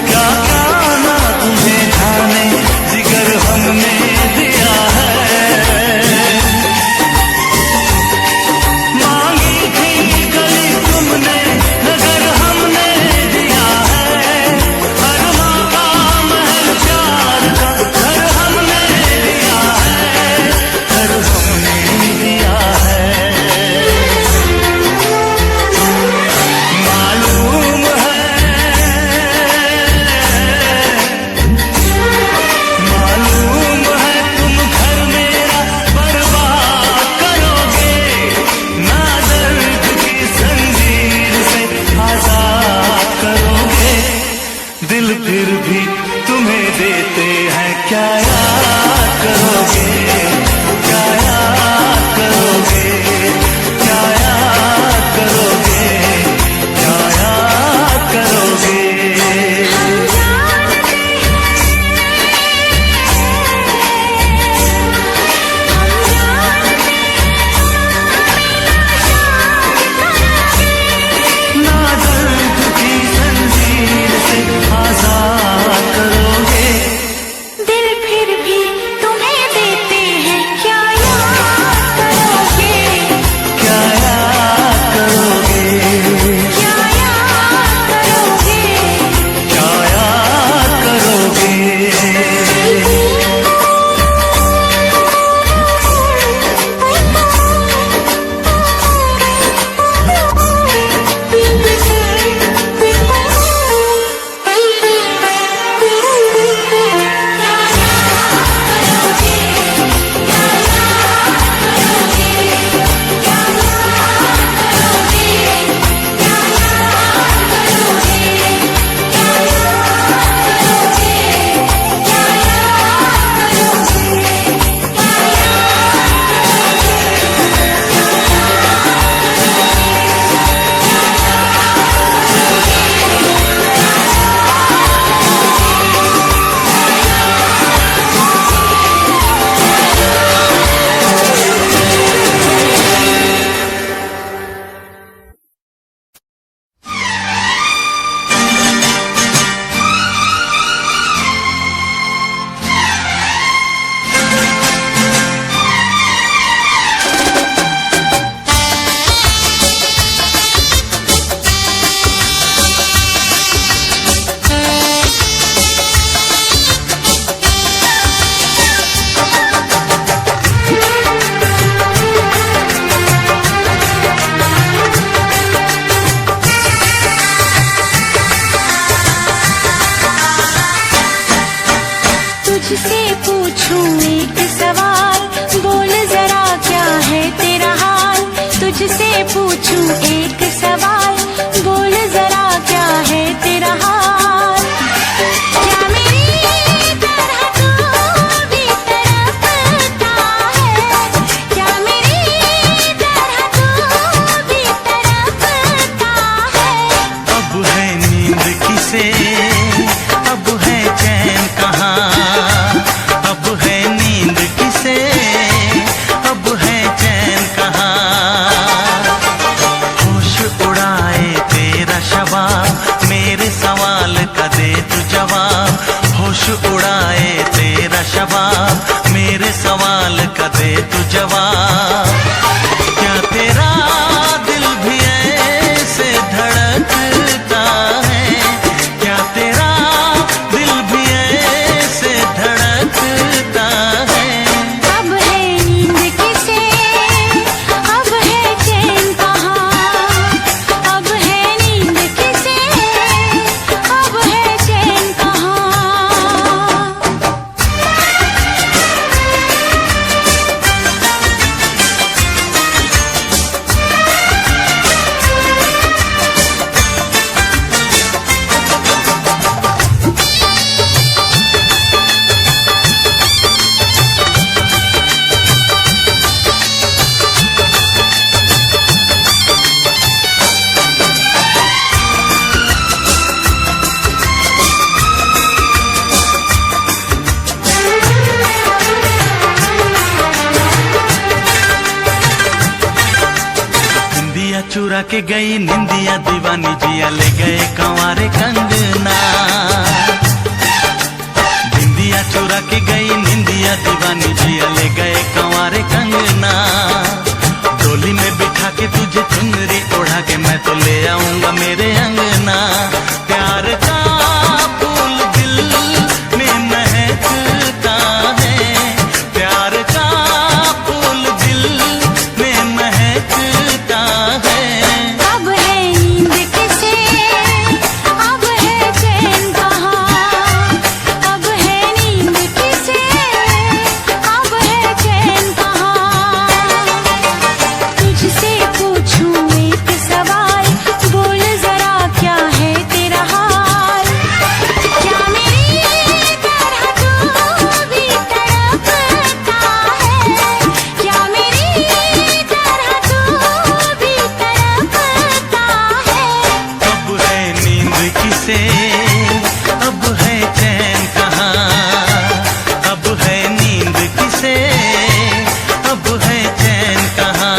क्या क्या ना तुम्हें जाने जिगर हमने दिया है। मांगी थी गली तुमने नजर हमने दिया है, हर माँ का महल प्यार का घर हमने दिया है, घर हमने दिया है। मालूम है तुम घर मेरा बर्बाद करोगे, ना दर्द की जंजीर से आजाद करोगे। दिल फिर भी तुम्हें देते हैं, क्या याद करोगे, क्या याद करोगे, क्या याद करोगे, क्या याद करोगे। ना दर्द की जंजीर से आजाद करोगे। दिल फिर भी तुम्हें देते हैं, क्या याद करोगे, क्या याद करोगे, क्या याद करोगे। क्या याद करोगे। तुझसे पूछूं एक सवाल, बोल जरा क्या है तेरा हाल। तुझसे पूछूं एक सवाल, बोल जरा क्या है तेरा हाल। क्या मेरी तरह तू भी तड़पता है, क्या मेरी तरह तू भी तड़पता है। अब है नींद किसे, अब है चैन कहाँ, अब है नींद किसे, अब है चैन कहाँ। होश उड़ाए तेरा शबाब, मेरे सवाल का दे तू जवाब। होश उड़ाए तेरा शबाब, मेरे सवाल का दे तू जवाब। क्या तेरा दिल भी ऐसे धड़कता है, क्या तेरा दिल भी ऐसे धड़कता है। अब है नींद किसे, अब है चैन कहाँ। अब है नींद किसे, अब है चैन कहाँ। चुरा के गई निंदिया दीवानी जिया ले गए कंवारे कंगना। बिंदिया चुरा के गई निंदिया दीवानी जिया ले गए कंवारे कंगना। डोली में बिठा के तुझे चुनरी ओढ़ा के मैं तो ले आऊंगा मेरे अंगना। प्यार का फूल दिल में महकता है, प्यार का फूल दिल में महकता है। अब है नींद किसे, अब है चैन कहाँ, अब है नींद किसे, अब है चैन कहाँ। तुझसे पूछूं एक सवाल, बोल जरा क्या है तेरा हाल। क्या मेरी तरह तू भी तड़पता है, क्या मेरी तरह तू भी तड़पता है। अब है नींद किसे, अब है चैन कहाँ। अब है नींद किसे, अब है चैन कहाँ।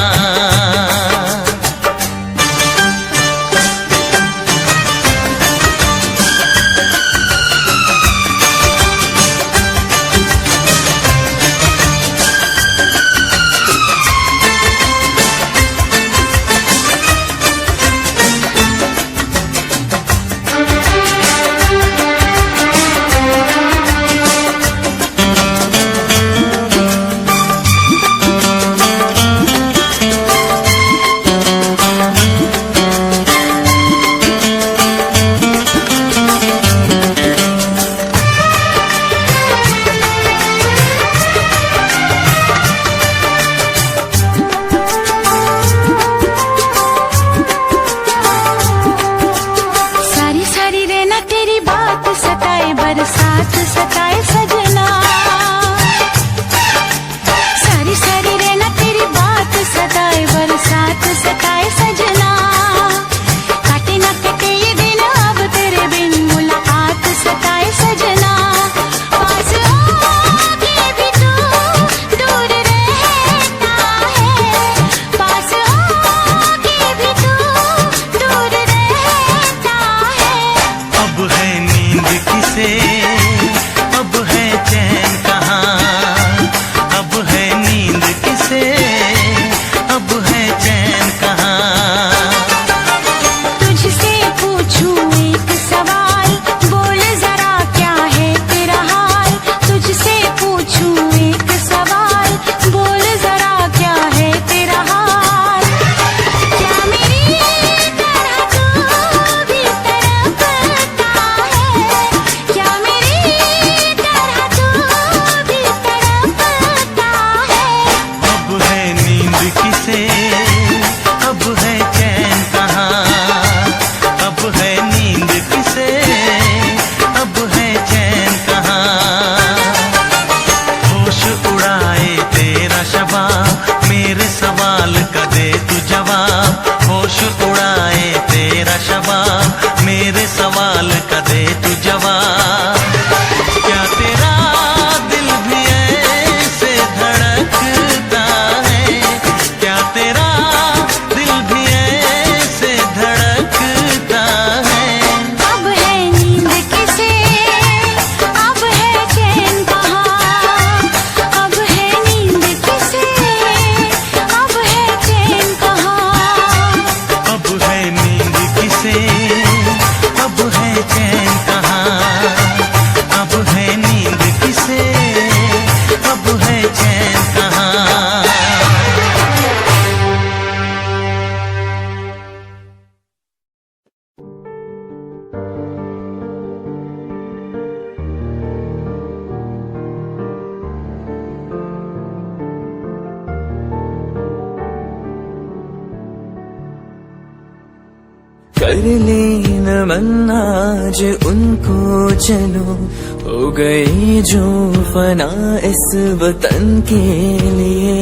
सारी सारी रहना तेरी बात सताए, बरसात सताए सजना। सारी सारी रहना तेरी बात सताए, बरसात सताए सजना। काटे ना कटे ये दिन अब तेरे बिन, मुलाकात सताए सजना। पास आके भी तू दूर रहता है, पास आके भी तू दूर रहता है। अब है नींद किसे, अब है चैन कहाँ। अब है नींद किसे, अब है चैन कहाँ। तुझसे पूछूं एक सवाल, बोल जरा क्या है तेरा हाल। तुझसे पूछूं एक सवाल, बोल जरा क्या है तेरा हाल। क्या मेरी तरह तू भी तड़पता है, क्या मेरी तरह तू भी तड़पता है। अब है नींद किसे, अब है चैन कहाँ। अब है नींद किसे, अब है चैन कहाँ। होश उड़ाए तेरा शबाब, मेरे सवाल का दे तू जवाब। होश उड़ाए तेरा शबाब, मेरे सवाल का दे तू जवाब। क्या तेरा दिल भी ऐसे धड़कता है, क्या तेरा दिल भी ऐसे धड़कता है। अब है नींद किसे, अब है चैन कहाँ, अब है नींद किसे, अब है चैन कहाँ। अब है नींद किसे, अब है चैन कहाँ। अब है नींद किसे, अब है चैन कहाँ। कर लेना मन आज उनको चलो, हो गई जो फना इस वतन के लिए।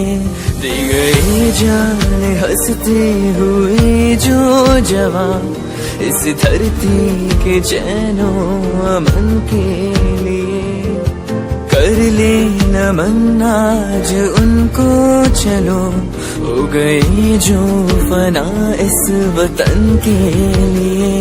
दी गई जान हंसते हुए जो जवान, इस धरती के चैनो अमन के लिए। कर कर ले नमन आज उनको चलो, हो गए जो फना इस वतन के लिए।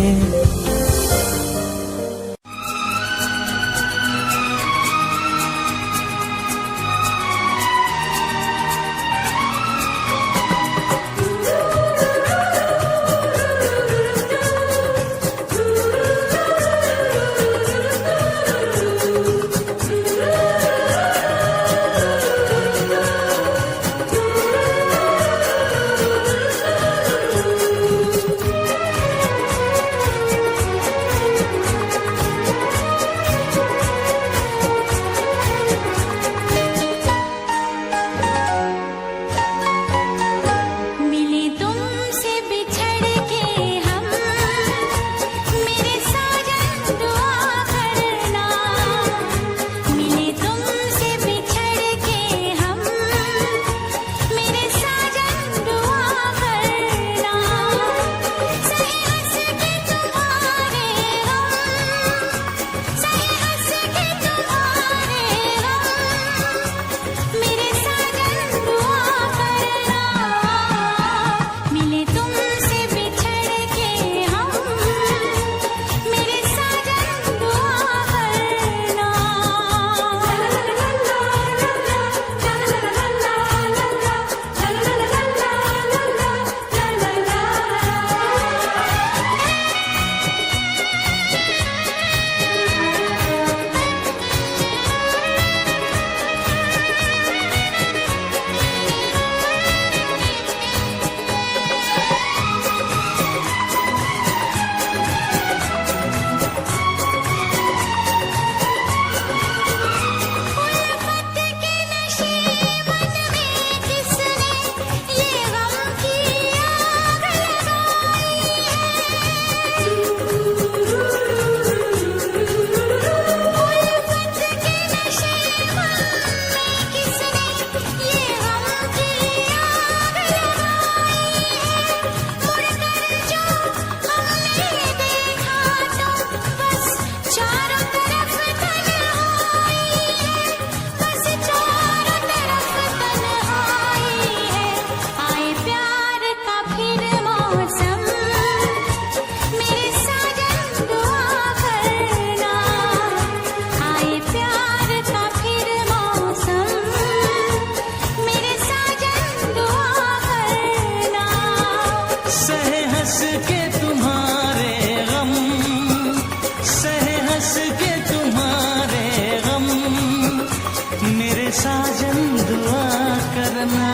साजन दुआ करना,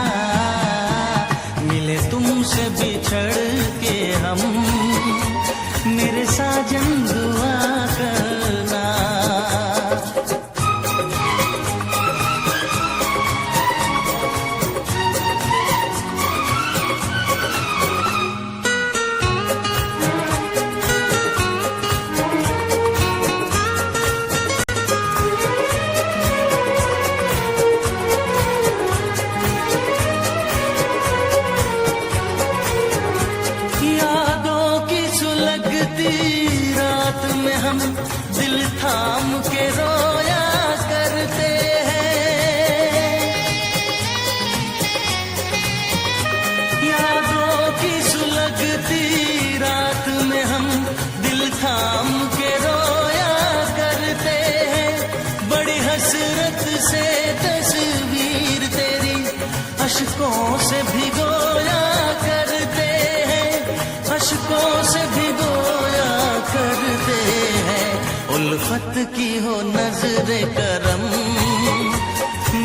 मिले तुमसे बिछड़ के हम, मेरे साजन दुआ करना। रात में हम दिल थाम के रोया करते हैं, यादों की सुलगती रात में हम दिल थाम के रोया करते हैं। बड़ी हसरत से तस्वीर तेरी अश्कों से भिगोया करते हैं, अश्कों से भिगोया करते हैं। उल्फत की हो नजरे करम,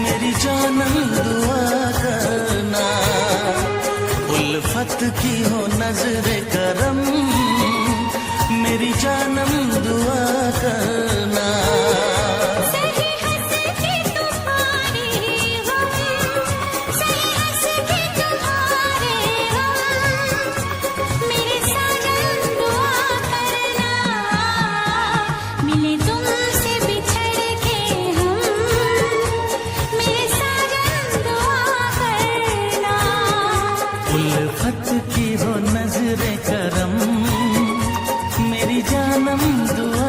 मेरी जानम दुआ करना। उल्फत की हो नजरे करम, मेरी जानम दुआ करना। उल्फत की हो नजरे करम, मेरी जानम दुआ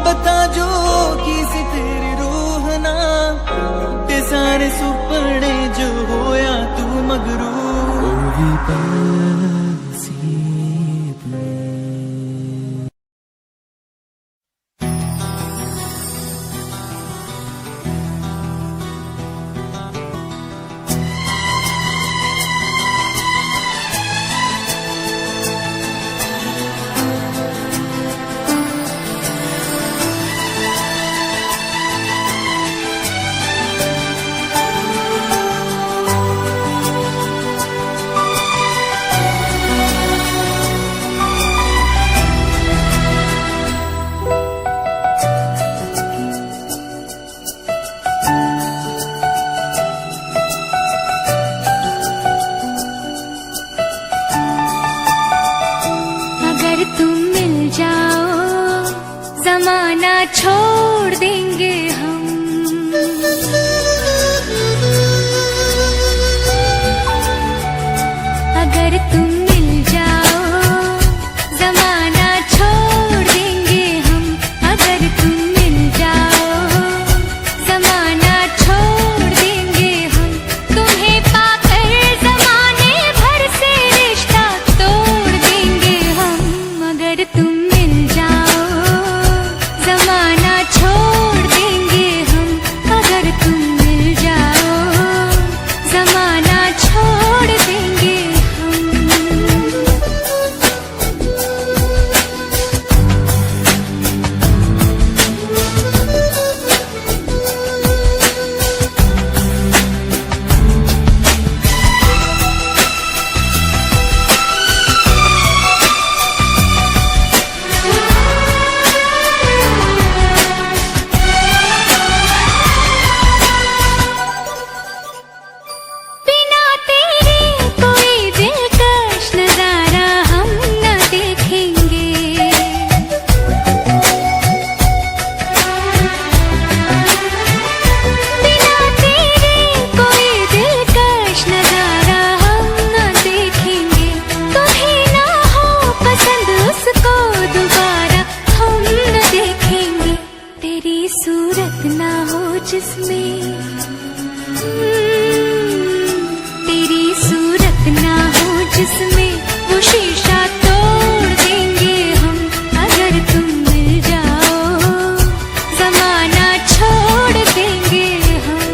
बता जो किसी तेरी रूह ना ते सारे सुपने जो होया तू मगरू भी जमाना छोड़ देंगे हम। अगर तुम मिल जाओ जमाना छोड़ देंगे हम। अगर तुम मिल जाओ जमाना छोड़ देंगे हम। तुम्हें पाकर जमाने भर से रिश्ता तोड़ देंगे हम। अगर तुम मिल जाओ जमाना छोड़ देंगे हम। अगर तुम मिल जाओ जमाना छोड़ देंगे बिना तेरे कोई दिलकश नजारा हम न देखेंगे। बिना तेरे कोई दिलकश नजारा हम न देखेंगे। तुम्हें ना हो पसंद उसको दोबारा हम न देखेंगे। तेरी सूरत ना हो जिसमें तेरी सूरत ना हो जिसमें वो शीशा तोड़ देंगे हम। अगर तुम मिल जाओ जमाना छोड़ देंगे हम।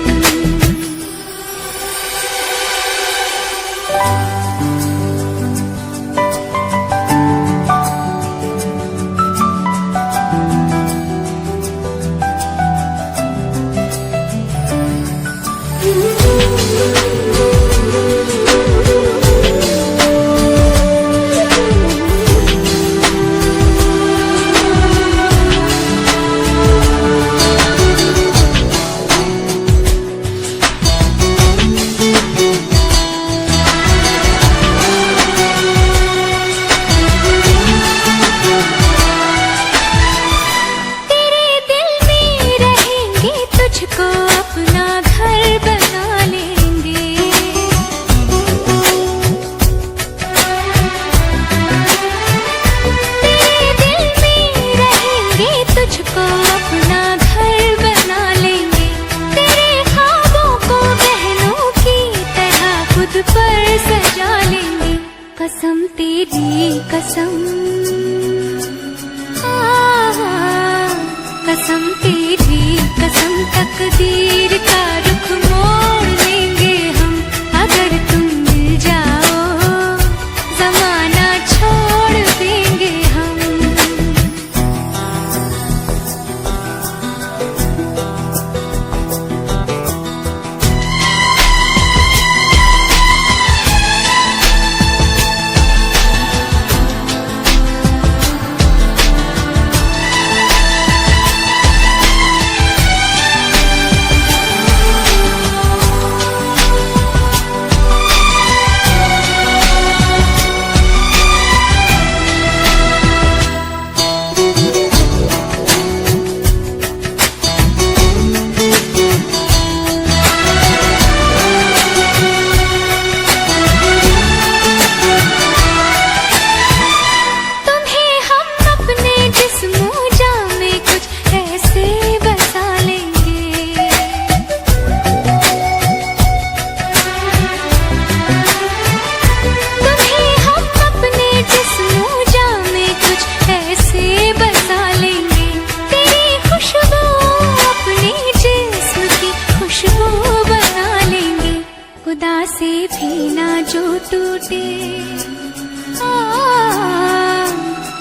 तेरे दिल में रहेंगे तुझको अपना घर बना लेंगे। तेरे दिल में रहेंगे तुझको अपना घर बना लेंगे। तेरे ख्वाबों को बहनों की तरह खुद पर सजा लेंगे। कसम तेरी कसम कसम तेरी कसम तकदीर का रुख मोड़ लेंगे हम। अगर तुम मिल जाओ जमाना छोड़ देंगे हम। भी ना जो टूटे,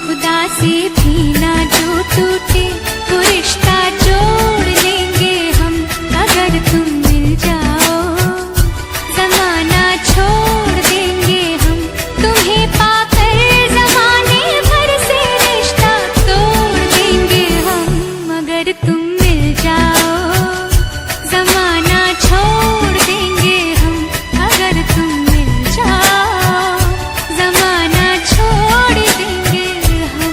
खुदा से भी ना जो टूटे, वो रिश्ता जोड़ लेंगे हम अगर तुम मिल जाओ। जमाना छोड़ देंगे हम तुम्हें पाकर, जमाने भर से रिश्ता तोड़ देंगे हम अगर तुम मिल जाओ। जमाना छोड़ देंगे हम अगर तुम मिल जाओ। जमाना छोड़ देंगे हम।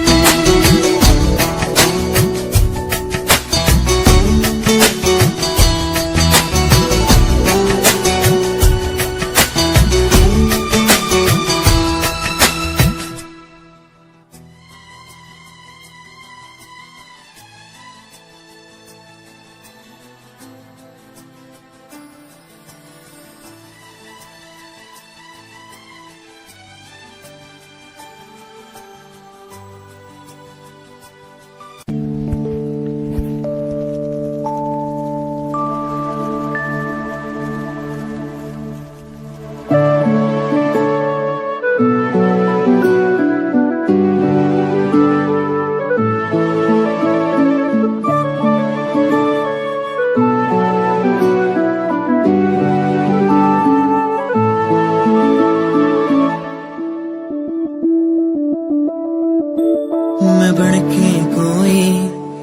मैं बनके कोई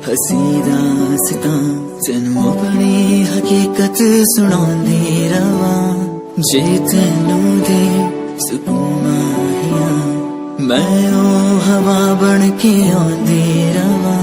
हसी दास्ता तेनू अपनी हकीकत सुनांदी रवा, जे तेनू दे सुकून आया मैं ओ हवा बनके आंदी रवा।